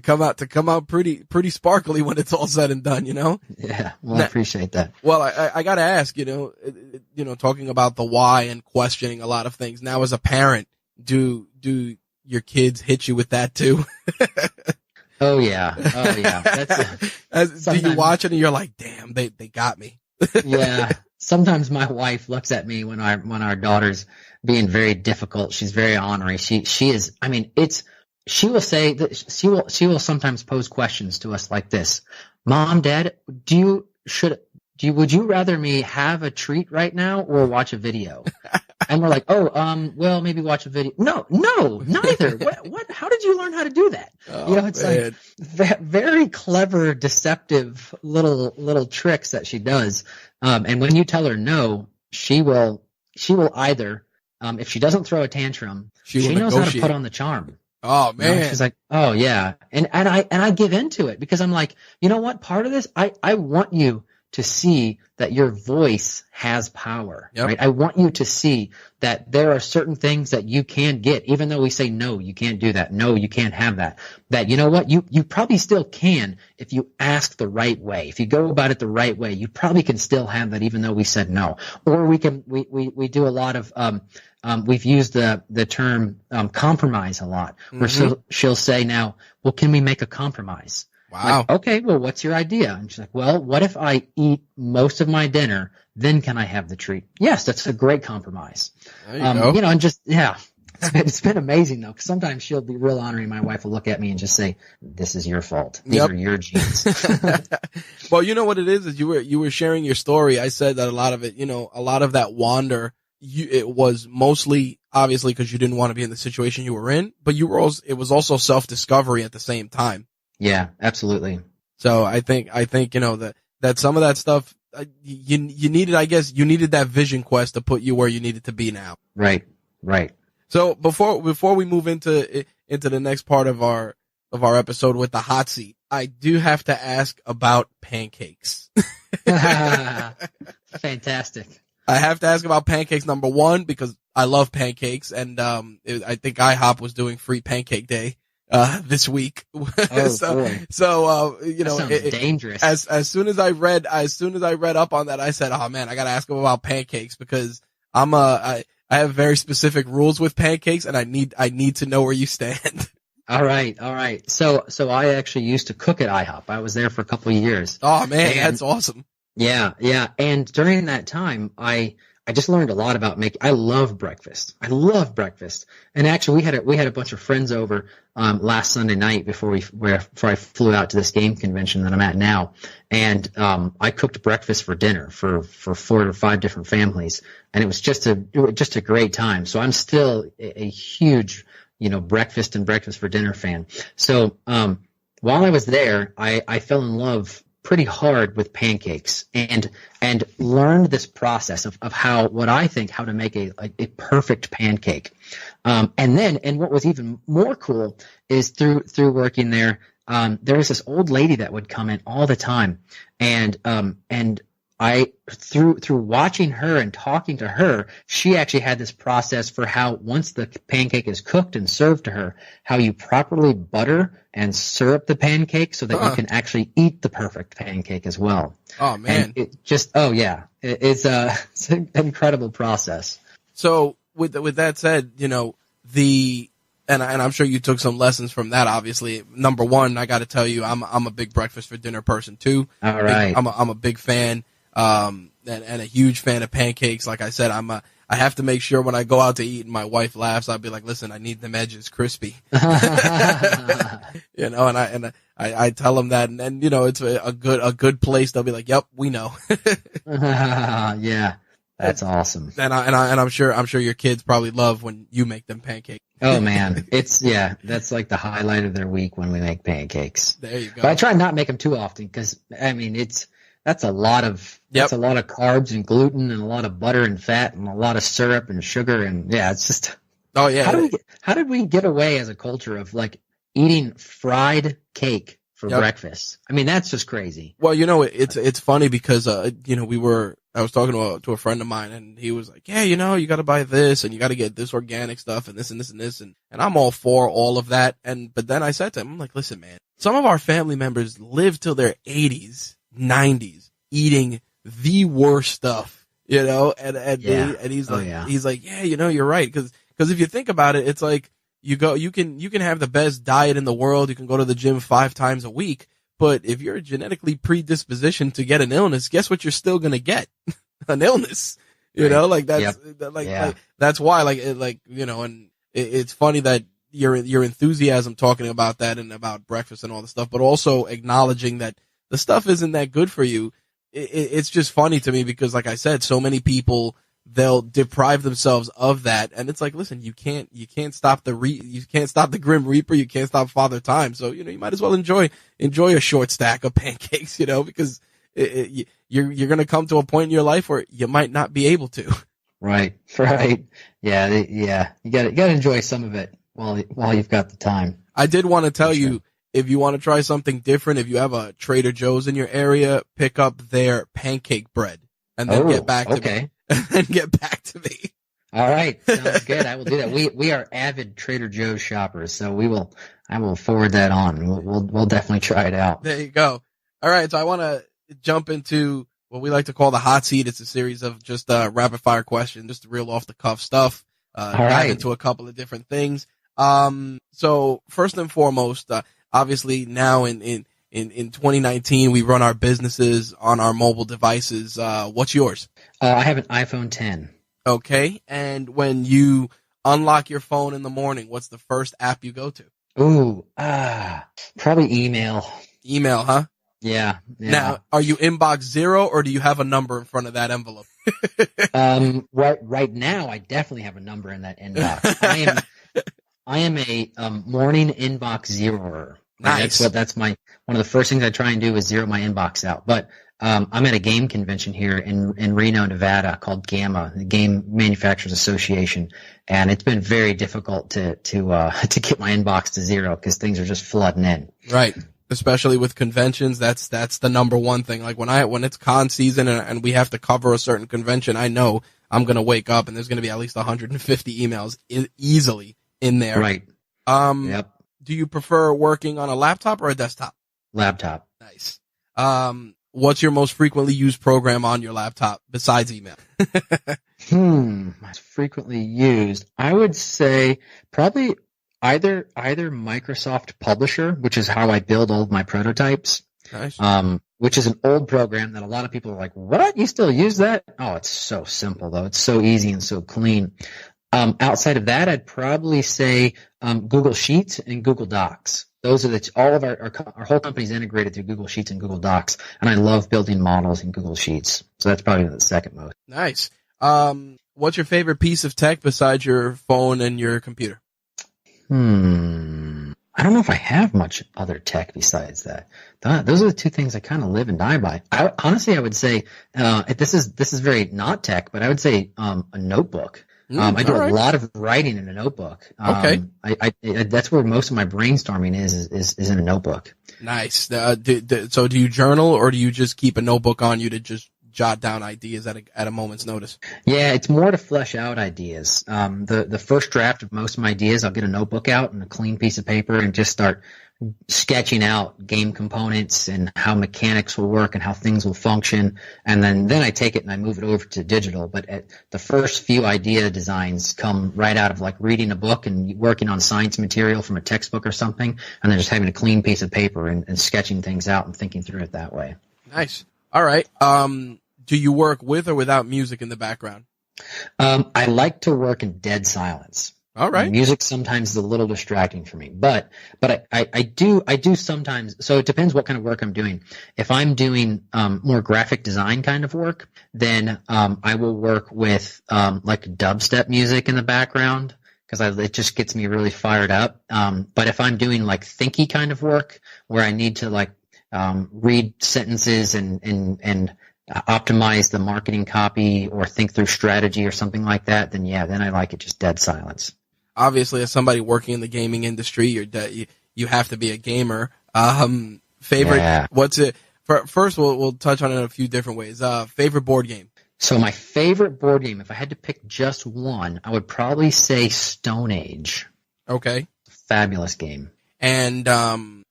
come out pretty sparkly when it's all said and done, you know? Yeah. Well, I appreciate that. Well, I gotta ask, talking about the why and questioning a lot of things. Now, as a parent, do your kids hit you with that too? Oh yeah. That's do you watch it and you're like, damn, they got me? Yeah. Sometimes my wife looks at me when our daughter's being very difficult. She's very ornery. She is. I mean, she will say that she will sometimes pose questions to us like this: Mom, Dad, would you rather me have a treat right now or watch a video? And we're like, well, maybe watch a video. No, neither. What? How did you learn how to do that? Oh, It's man. like very clever, deceptive little tricks that she does. And when you tell her no, she will either, if she doesn't throw a tantrum, she knows how to put on the charm. Oh man. She's like, oh yeah. And I give into it because I'm like, you know what? Part of this, I want you to see that your voice has power, Yep. right? I want you to see that there are certain things that you can get, even though we say, no, you can't do that. No, you can't have that. That, you know what? You probably still can if you ask the right way. If you go about it the right way, you probably can still have that, even though we said no. Or we do a lot of, we've used the term, compromise a lot, where she'll say now, well, can we make a compromise? Wow. Like, okay, well, what's your idea? And she's like, well, what if I eat most of my dinner, then can I have the treat? Yes, that's a great compromise. There you go. And just, yeah, it's been amazing though, because sometimes she'll be real ornery. My wife will look at me and just say, this is your fault. These are your genes. Well, you know what it is you were sharing your story. I said that a lot of it, a lot of that wander, it was mostly obviously because you didn't want to be in the situation you were in, but it was also self-discovery at the same time. Yeah, absolutely. So I think, that some of that stuff, you needed, I guess, you needed that vision quest to put you where you needed to be now. Right. So before we move into the next part of our episode with the hot seat, I do have to ask about pancakes. Fantastic. I have to ask about pancakes, number one, because I love pancakes, and I think IHOP was doing free pancake day this week. Oh, boy. That sounds dangerous. As soon as I read up on that, I said, oh man, I gotta ask him about pancakes because I have very specific rules with pancakes and I need to know where you stand. All right. So I actually used to cook at IHOP. I was there for a couple of years. Oh man, that's awesome. Yeah. And during that time, I just learned a lot about making. I love breakfast. And actually, we had a bunch of friends over last Sunday night before I flew out to this game convention that I'm at now, and I cooked breakfast for dinner for 4 or 5 different families, and it was just a great time. So I'm still a huge breakfast and breakfast for dinner fan. So while I was there, I fell in love pretty hard with pancakes and learned this process of how to make a perfect pancake. And what was even more cool is through working there, there was this old lady that would come in all the time, and I through watching her and talking to her, she actually had this process for how once the pancake is cooked and served to her, how you properly butter and syrup the pancake so that you can actually eat the perfect pancake as well. Oh man. And it's an incredible process. So with that said, and I'm sure you took some lessons from that. Obviously, number one, I got to tell you, I'm a big breakfast for dinner person too. All right. I'm a big fan. And a huge fan of pancakes. Like I said, I have to make sure when I go out to eat and my wife laughs, I'll be like, listen, I need them edges crispy. And I tell them that, and it's a good place. They'll be like, yep, we know. Yeah. That's awesome. And I'm sure your kids probably love when you make them pancakes. Oh man, that's like the highlight of their week when we make pancakes. There you go. But I try not to make them too often because I mean that's a lot of carbs and gluten and a lot of butter and fat and a lot of syrup and sugar and it's just. Oh yeah. How did we get away as a culture of like eating fried cake for breakfast? I mean, that's just crazy. Well, it's funny because I was talking to a friend of mine and he was like, yeah, you got to buy this and you got to get this organic stuff and this and this and this. And I'm all for all of that. But then I said to him, I'm like, listen, man, some of our family members live till their 80s, 90s eating the worst stuff, and he's like, he's like, yeah, you're right. Cause if you think about it, it's like you can have the best diet in the world. You can go to the gym 5 times a week. But if you're genetically predispositioned to get an illness, guess what you're still going to get? An illness, that's why, and it's funny that your enthusiasm talking about that and about breakfast and all the stuff, but also acknowledging that the stuff isn't that good for you. It's just funny to me because, like I said, so many people, they'll deprive themselves of that. And it's like, listen, you can't stop you can't stop the Grim Reaper. You can't stop Father Time. So, you might as well enjoy a short stack of pancakes, because you're going to come to a point in your life where you might not be able to. Right. Yeah. You got to enjoy some of it while you've got the time. I did want to tell you, if you want to try something different, if you have a Trader Joe's in your area, pick up their pancake bread and then get back to me. And get back to me. All right, sounds good. I will do that. We are avid Trader Joe's shoppers, so I will forward that on. We'll definitely try it out. There you go. All right, so I want to jump into what we like to call the hot seat. It's a series of just rapid fire questions, just real off the cuff stuff. Dive into a couple of different things. So first and foremost, obviously now in 2019, we run our businesses on our mobile devices. What's yours? I have an iPhone 10. Okay. And when you unlock your phone in the morning, what's the first app you go to? Ooh, probably email. Email, huh? Yeah. Now, are you inbox 0 or do you have a number in front of that envelope? Right now, I definitely have a number in that inbox. I am a morning inbox zeroer. Nice. That's one of the first things I try and do is zero my inbox out. But I'm at a game convention here in Reno, Nevada called GAMA, the Game Manufacturers Association, and it's been very difficult to get my inbox to zero because things are just flooding in. Right. Especially with conventions, that's the number one thing. Like when it's con season and we have to cover a certain convention, I know I'm going to wake up and there's going to be at least 150 emails easily in there. Right. Yep. Do you prefer working on a laptop or a desktop? Laptop. Nice. What's your most frequently used program on your laptop besides email? Most frequently used. I would say probably either Microsoft Publisher, which is how I build all of my prototypes. Nice. Which is an old program that a lot of people are like, what? You still use that? Oh, it's so simple though. It's so easy and so clean. Outside of that, I'd probably say Google Sheets and Google Docs. Those are all of our whole company's integrated through Google Sheets and Google Docs, and I love building models in Google Sheets. So that's probably the second most. Nice. What's your favorite piece of tech besides your phone and your computer? I don't know if I have much other tech besides that. Those are the two things I kind of live and die by. Honestly, I would say this is very not tech, but I would say a notebook. I do a lot of writing in a notebook. Okay. That's where most of my brainstorming is in a notebook. Nice. So do you journal or do you just keep a notebook on you to just jot down ideas at a moment's notice? Yeah, it's more to flesh out ideas. The first draft of most of my ideas, I'll get a notebook out and a clean piece of paper and just start sketching out game components and how mechanics will work and how things will function. And then I take it and I move it over to digital. But the first few idea designs come right out of like reading a book and working on science material from a textbook or something, and then just having a clean piece of paper and sketching things out and thinking through it that way. Nice. All right. Do you work with or without music in the background? I like to work in dead silence. All right. Music sometimes is a little distracting for me, but I do sometimes. So it depends what kind of work I'm doing. If I'm doing more graphic design kind of work, then I will work with like dubstep music in the background because it just gets me really fired up. But if I'm doing like thinky kind of work where I need to like read sentences and optimize the marketing copy or think through strategy or something like that, then then I like it just dead silence. Obviously, as somebody working in the gaming industry, you have to be a gamer. Favorite? Yeah. What's it? First, we'll touch on it in a few different ways. Favorite board game? So my favorite board game, if I had to pick just one, I would probably say Stone Age. Okay. Fabulous game. And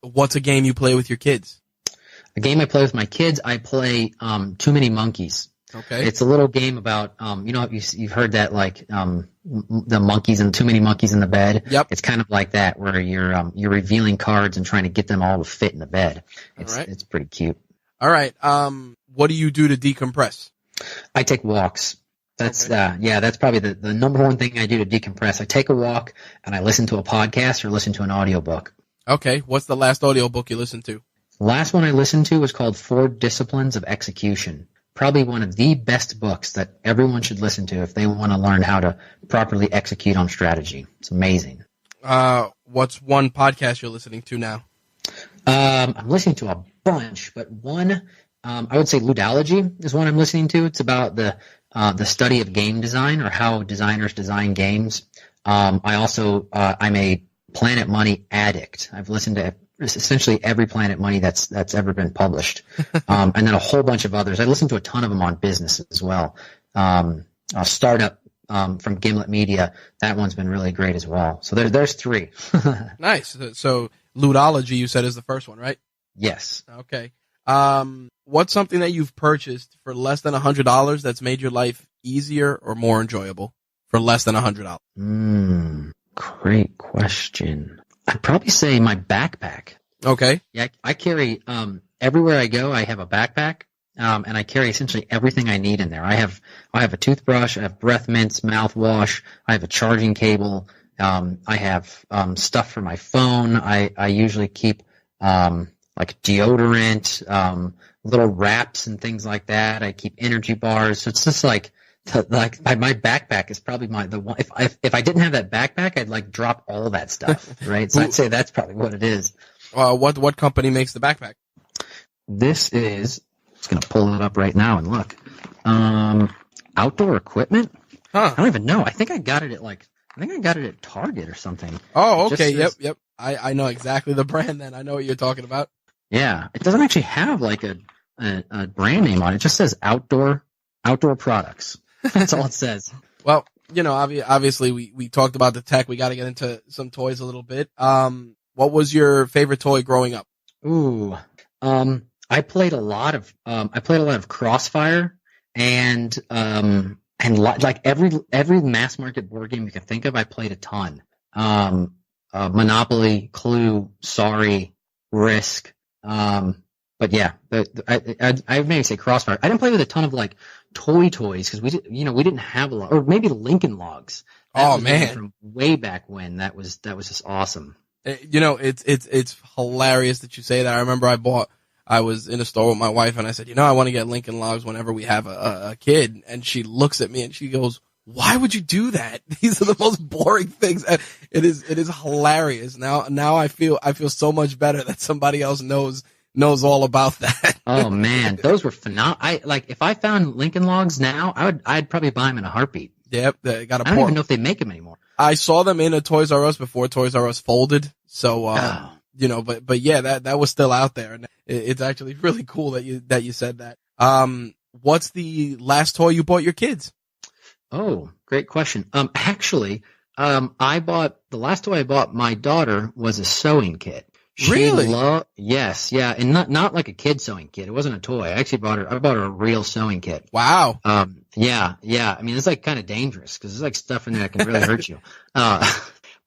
what's a game you play with your kids? A game I play with my kids, I play Too Many Monkeys. Okay. It's a little game about, you've heard that like the monkeys and too many monkeys in the bed. Yep. It's kind of like that where you're revealing cards and trying to get them all to fit in the bed. It's pretty cute. All right. What do you do to decompress? I take walks. That's okay. That's probably the number one thing I do to decompress. I take a walk and I listen to a podcast or listen to an audiobook. Okay. What's the last audiobook you listened to? The last one I listened to was called 4 Disciplines of Execution. Probably one of the best books that everyone should listen to if they want to learn how to properly execute on strategy. It's amazing. What's one podcast you're listening to now? I'm listening to a bunch, but one, I would say Ludology is one I'm listening to. It's about the study of game design or how designers design games. I'm a Planet Money addict. I've listened to essentially every Planet Money that's ever been published, and then a whole bunch of others. I listen to a ton of them on business as well. A startup from Gimlet Media, that one's been really great as well. So there's 3. Nice. So Ludology, you said, is the first one, right? Yes. Okay. What's something that you've purchased for less than $100 that's made your life easier or more enjoyable for less than $100? Great question. I'd probably say my backpack. Okay. Yeah, I carry everywhere I go. I have a backpack, and I carry essentially everything I need in there. I have a toothbrush, I have breath mints, mouthwash, I have a charging cable, I have stuff for my phone. I usually keep like deodorant, little wraps and things like that. I keep energy bars. So it's just like my backpack is probably the one. If I didn't have that backpack, I'd like drop all that stuff, right? So I'd say that's probably what it is. What company makes the backpack? This is. I'm just gonna pull it up right now and look. Outdoor Equipment. Huh? I don't even know. I think I got it at Target or something. Oh, okay. Yep. I know exactly the brand. Then I know what you're talking about. Yeah, it doesn't actually have like a brand name on it. It just says outdoor products. That's all it says. Well, obviously we talked about the tech. We got to get into some toys a little bit. What was your favorite toy growing up? Ooh, I played a lot of Crossfire and like every mass market board game you can think of, I played a ton. Monopoly, Clue, Sorry, Risk. But yeah, I maybe say Crossfire. I didn't play with a ton of like toys because we didn't have a lot, or maybe Lincoln Logs. Oh man, from way back when that was just awesome. It's hilarious that you say that. I remember I was in a store with my wife and I said, I want to get Lincoln Logs whenever we have a kid, and she looks at me and she goes, "Why would you do that? These are the most boring things." It is hilarious. Now I feel so much better that somebody else knows all about that. Oh man, those were phenomenal. If I found Lincoln Logs now, I'd probably buy them in a heartbeat. Yep, they got. I don't even know if they make them anymore. I saw them in a Toys R Us before Toys R Us folded. So, but yeah, that was still out there, and it's actually really cool that you said that. What's the last toy you bought your kids? Oh, great question. Actually, the last toy I bought my daughter was a sewing kit. Really? Yes, yeah, and not like a kid sewing kit. It wasn't a toy. I bought her a real sewing kit. Wow. Yeah. I mean, it's like kind of dangerous because there's like stuff in there that can really hurt you.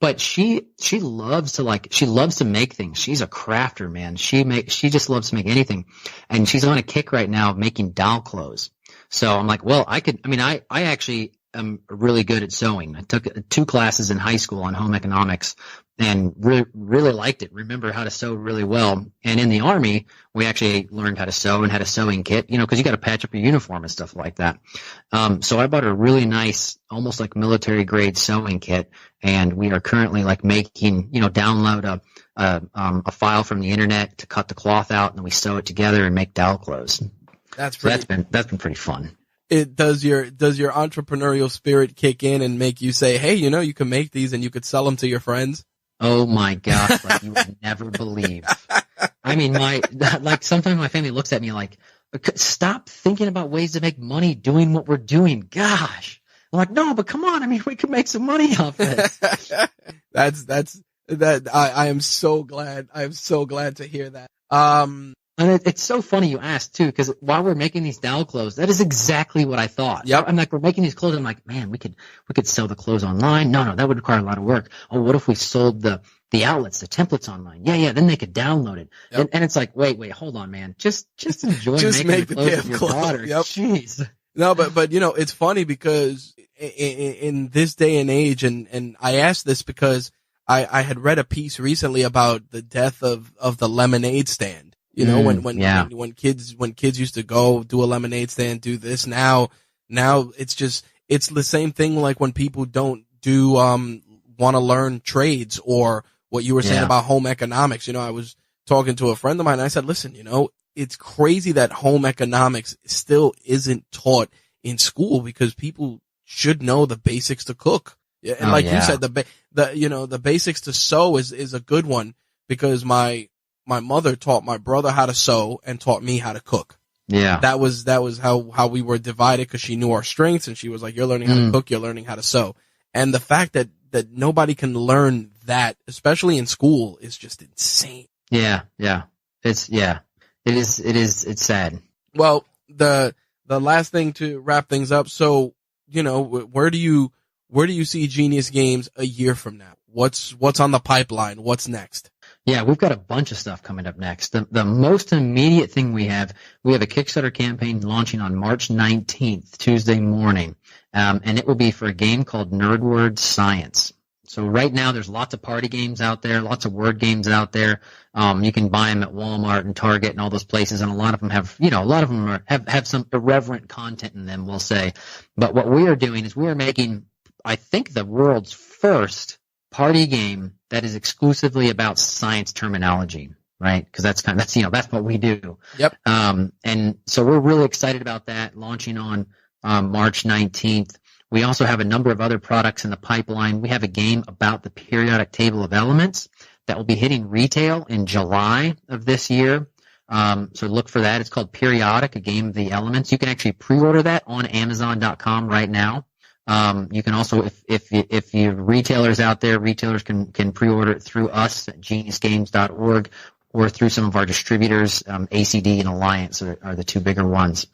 But she loves to make things. She's a crafter, man. She just loves to make anything, and she's on a kick right now of making doll clothes. So I'm like, well, I actually am really good at sewing. I took 2 classes in high school on home economics and really liked it. Remember how to sew really well. And in the Army, we actually learned how to sew and had a sewing kit, because you got to patch up your uniform and stuff like that. So I bought a really nice, almost like military grade sewing kit, and we are currently like making, download a file from the internet to cut the cloth out, and then we sew it together and make dowel clothes. That's been pretty fun. Does your entrepreneurial spirit kick in and make you say, hey, you can make these and you could sell them to your friends? Oh my gosh, like you would never believe. I mean, sometimes my family looks at me like, stop thinking about ways to make money doing what we're doing. Gosh. I'm like, no, but come on. I mean, we could make some money off this. I am so glad. I'm so glad to hear that. And it's so funny you asked too, because while we're making these dowel clothes, that is exactly what I thought. Yep. I'm like, we're making these clothes. I'm like, man, we could sell the clothes online. No, that would require a lot of work. Oh, what if we sold the outlets, the templates online? Yeah. Then they could download it. Yep. And it's like, wait, hold on, man. Just enjoy making the clothes of your daughter. Yep. Jeez. No, but it's funny because in this day and age, and I asked this because I had read a piece recently about the death of the lemonade stand. When kids used to go do a lemonade stand, do this. Now it's the same thing. Like when people don't want to learn trades, or what you were saying about home economics. I was talking to a friend of mine and I said, listen, it's crazy that home economics still isn't taught in school, because people should know the basics to cook. Yeah. And you said, the basics to sew is a good one, because my mother taught my brother how to sew and taught me how to cook. Yeah. That was how we were divided, because she knew our strengths and she was like, you're learning how to cook, you're learning how to sew. And the fact that nobody can learn that, especially in school, is just insane. Yeah. It's sad. Well, the last thing to wrap things up. So, where do you see Genius Games a year from now? What's on the pipeline? What's next? Yeah, we've got a bunch of stuff coming up next. The most immediate thing we have a Kickstarter campaign launching on March 19th, Tuesday morning, and it will be for a game called Nerd Word Science. So right now there's lots of party games out there, lots of word games out there. You can buy them at Walmart and Target and all those places, and a lot of them have some irreverent content in them, we'll say. But what we are doing is we are making, I think, the world's first party game that is exclusively about science terminology, right? Because that's what we do. Yep. And so we're really excited about that, launching on March 19th. We also have a number of other products in the pipeline. We have a game about the periodic table of elements that will be hitting retail in July of this year. So look for that. It's called Periodic, a game of the elements. You can actually pre-order that on Amazon.com right now. You can also, if you retailers out there, retailers can pre-order it through us at geniusgames.org, or through some of our distributors. ACD and Alliance are the 2 bigger ones.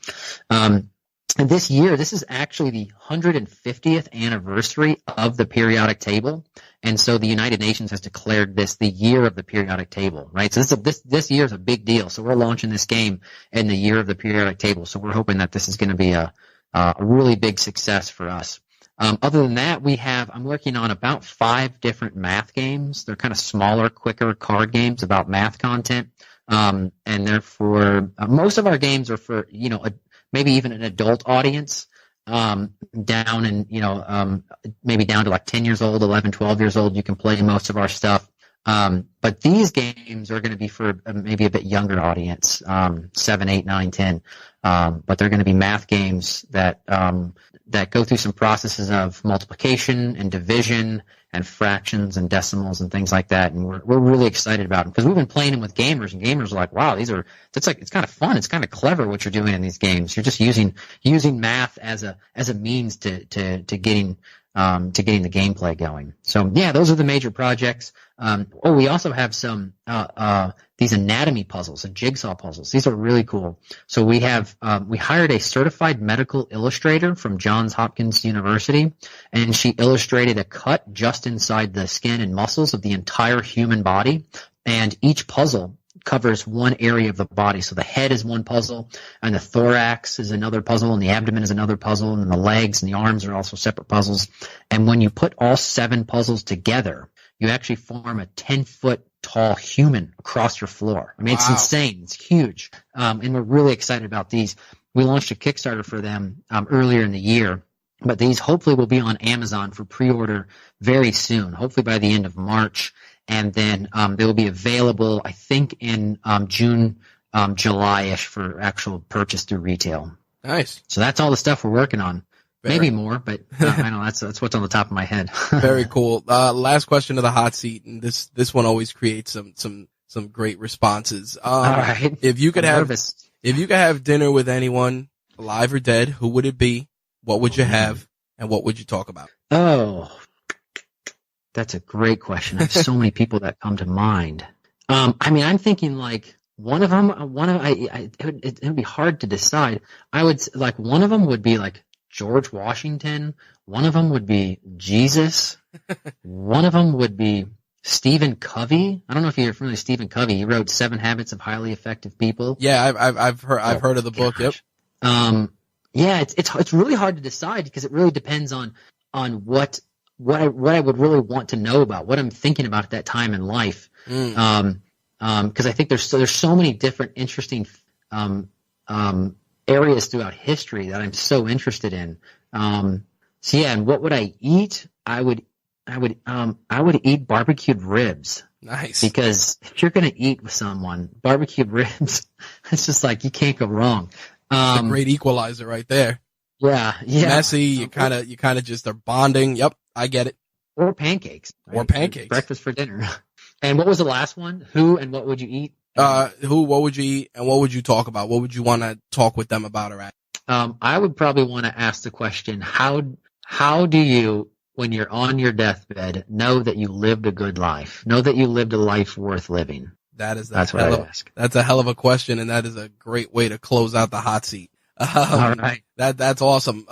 And this year, this is actually the 150th anniversary of the periodic table. And so the United Nations has declared this the year of the periodic table, right? So this year is a big deal. So we're launching this game in the year of the periodic table. So we're hoping that this is going to be a really big success for us. Other than that, I'm working on about 5 different math games. They're kind of smaller, quicker card games about math content. And they're for, most of our games are for, maybe even an adult audience, down in, maybe down to like 10 years old, 11, 12 years old. You can play most of our stuff. But these games are going to be for maybe a bit younger audience, 7, 8, 9, 10. But they're going to be math games that go through some processes of multiplication and division and fractions and decimals and things like that. And we're really excited about them, because we've been playing them with gamers, and gamers are like, wow, it's kind of fun. It's kind of clever what you're doing in these games. You're just using math as a means to getting the gameplay going. So yeah, those are the major projects. We also have some these anatomy puzzles and jigsaw puzzles. These are really cool. So we hired a certified medical illustrator from Johns Hopkins University, and she illustrated a cut just inside the skin and muscles of the entire human body. And each puzzle covers one area of the body. So the head is one puzzle, and the thorax is another puzzle, and the abdomen is another puzzle, and the legs and the arms are also separate puzzles. And when you put all 7 puzzles together, you actually form a 10-foot tall human across your floor. I mean, it's insane. It's huge. And we're really excited about these. We launched a Kickstarter for them earlier in the year, but these hopefully will be on Amazon for pre-order very soon, hopefully by the end of March. And then they will be available, I think, in June, July-ish for actual purchase through retail. Nice. So that's all the stuff we're working on. Maybe more, but I know that's what's on the top of my head. Very cool. Last question of the hot seat, and this one always creates some great responses. All right. If you could have dinner with anyone, alive or dead, who would it be? What would you have, and what would you talk about? Oh, that's a great question. I have so many people that come to mind. I mean, I'm thinking like one of them. It would be hard to decide. I would like one of them would be like George Washington. One of them would be Jesus. One of them would be Stephen Covey. I don't know if you're familiar with Stephen Covey. He wrote 7 Habits of Highly Effective People. Yeah, I've heard of the book. Yep. Yeah, it's really hard to decide because it really depends on what I would really want to know about, what I'm thinking about at that time in life. Because I think there's so many different interesting areas throughout history that I'm so interested in. So yeah, and what would I eat? I would eat barbecued ribs. Nice. Because if you're going to eat with someone, barbecued ribs, it's just like you can't go wrong. It's a great equalizer right there. Yeah. Messy, you kind of just are bonding. Yep, I get it. Or pancakes. Right? Or pancakes. Breakfast for dinner. And what was the last one? Who and what would you eat? What would you eat, and what would you talk about? What would you want to talk with them about or at? I would probably want to ask the question, how do you, when you're on your deathbed, know that you lived a good life? Know that you lived a life worth living? That's what I ask. That's a hell of a question, and that is a great way to close out the hot seat. All right. That's awesome.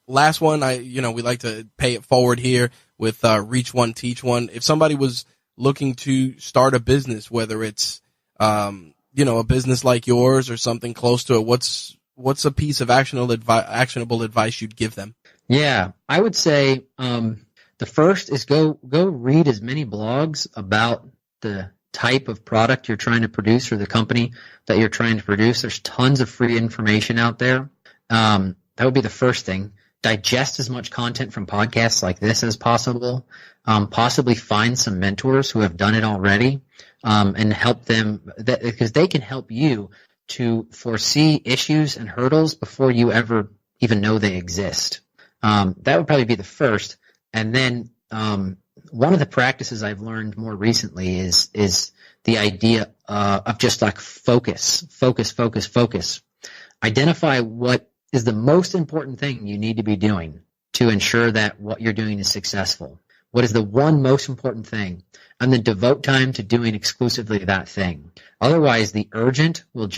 Last one, we like to pay it forward here with Reach One, Teach One. If somebody was looking to start a business, whether it's a business like yours or something close to it, what's a piece of actionable advice you'd give them? Yeah, I would say the first is go read as many blogs about the type of product you're trying to produce or the company that you're trying to produce. There's tons of free information out there. That would be the first thing. Digest as much content from podcasts like this as possible. Possibly find some mentors who have done it already, and help them because they can help you to foresee issues and hurdles before you ever even know they exist. That would probably be the first. And then one of the practices I've learned more recently is the idea of just like focus. Identify what is the most important thing you need to be doing to ensure that what you're doing is successful. What is the one most important thing? And then devote time to doing exclusively that thing. Otherwise, the urgent will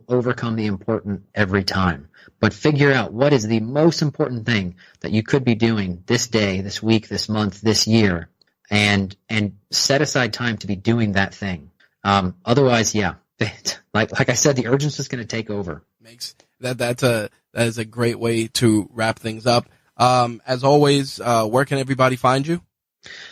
overcome the important every time. But figure out what is the most important thing that you could be doing this day, this week, this month, this year, and set aside time to be doing that thing. Otherwise, yeah, like I said, the urgency is just going to take over. That is a great way to wrap things up. As always, where can everybody find you?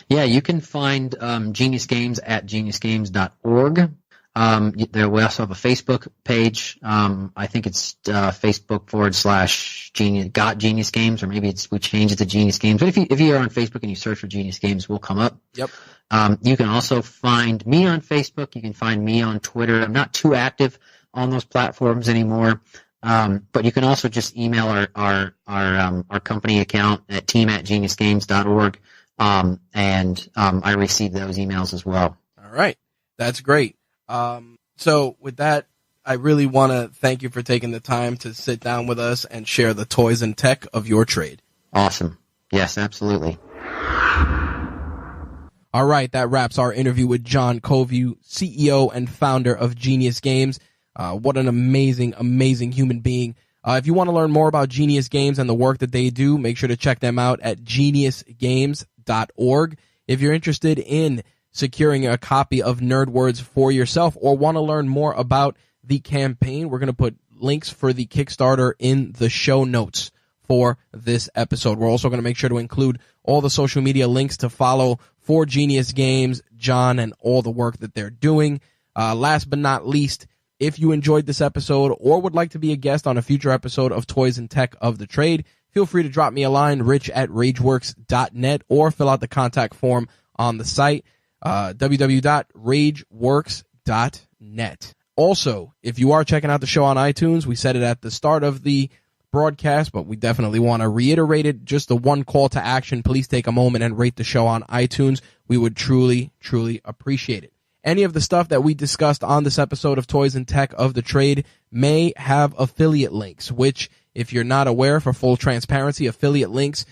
Yeah, you can find Genius Games at geniusgames.org. We also have a Facebook page. I think it's Facebook.com/Genius Games, or maybe we changed it to Genius Games. But if you are on Facebook and you search for Genius Games, we'll come up. Yep. You can also find me on Facebook. You can find me on Twitter. I'm not too active on those platforms anymore. But you can also just email our company account at team@geniusgames.org. And I receive those emails as well. All right. That's great. So with that, I really want to thank you for taking the time to sit down with us and share the toys and tech of your trade. Awesome. Yes, absolutely. All right. That wraps our interview with John Coveyou, CEO and founder of Genius Games. What an amazing, amazing human being. If you want to learn more about Genius Games and the work that they do, make sure to check them out at geniusgames.org. If you're interested in securing a copy of Nerd Words for yourself or want to learn more about the campaign, we're going to put links for the Kickstarter in the show notes for this episode. We're also going to make sure to include all the social media links to follow for Genius Games, John, and all the work that they're doing. Last but not least, if you enjoyed this episode or would like to be a guest on a future episode of Toys and Tech of the Trade, feel free to drop me a line, rich@rageworks.net, or fill out the contact form on the site, www.rageworks.net. Also, if you are checking out the show on iTunes, we said it at the start of the broadcast, but we definitely want to reiterate it. Just the one call to action. Please take a moment and rate the show on iTunes. We would truly, truly appreciate it. Any of the stuff that we discussed on this episode of Toys and Tech of the Trade may have affiliate links, which, if you're not aware, for full transparency, affiliate links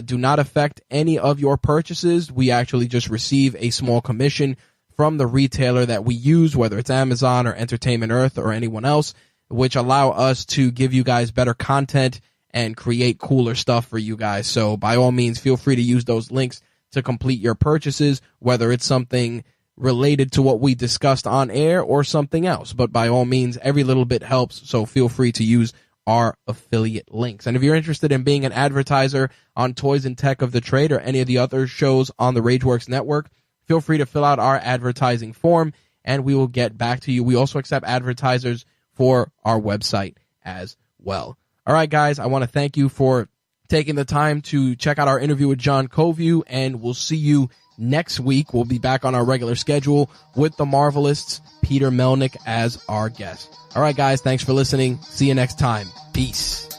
do not affect any of your purchases. We actually just receive a small commission from the retailer that we use, whether it's Amazon or Entertainment Earth or anyone else, which allow us to give you guys better content and create cooler stuff for you guys. So by all means, feel free to use those links to complete your purchases, whether it's something related to what we discussed on air or something else. But by all means, every little bit helps, so feel free to use our affiliate links. And if you're interested in being an advertiser on Toys and Tech of the Trade or any of the other shows on the RageWorks network, feel free to fill out our advertising form and we will get back to you. We also accept advertisers for our website as well. All right, guys, I want to thank you for taking the time to check out our interview with John Coveyou, and we'll see you next week. We'll be back on our regular schedule with the Marvelists, Peter Melnick, as our guest. All right, guys, thanks for listening. See you next time. Peace.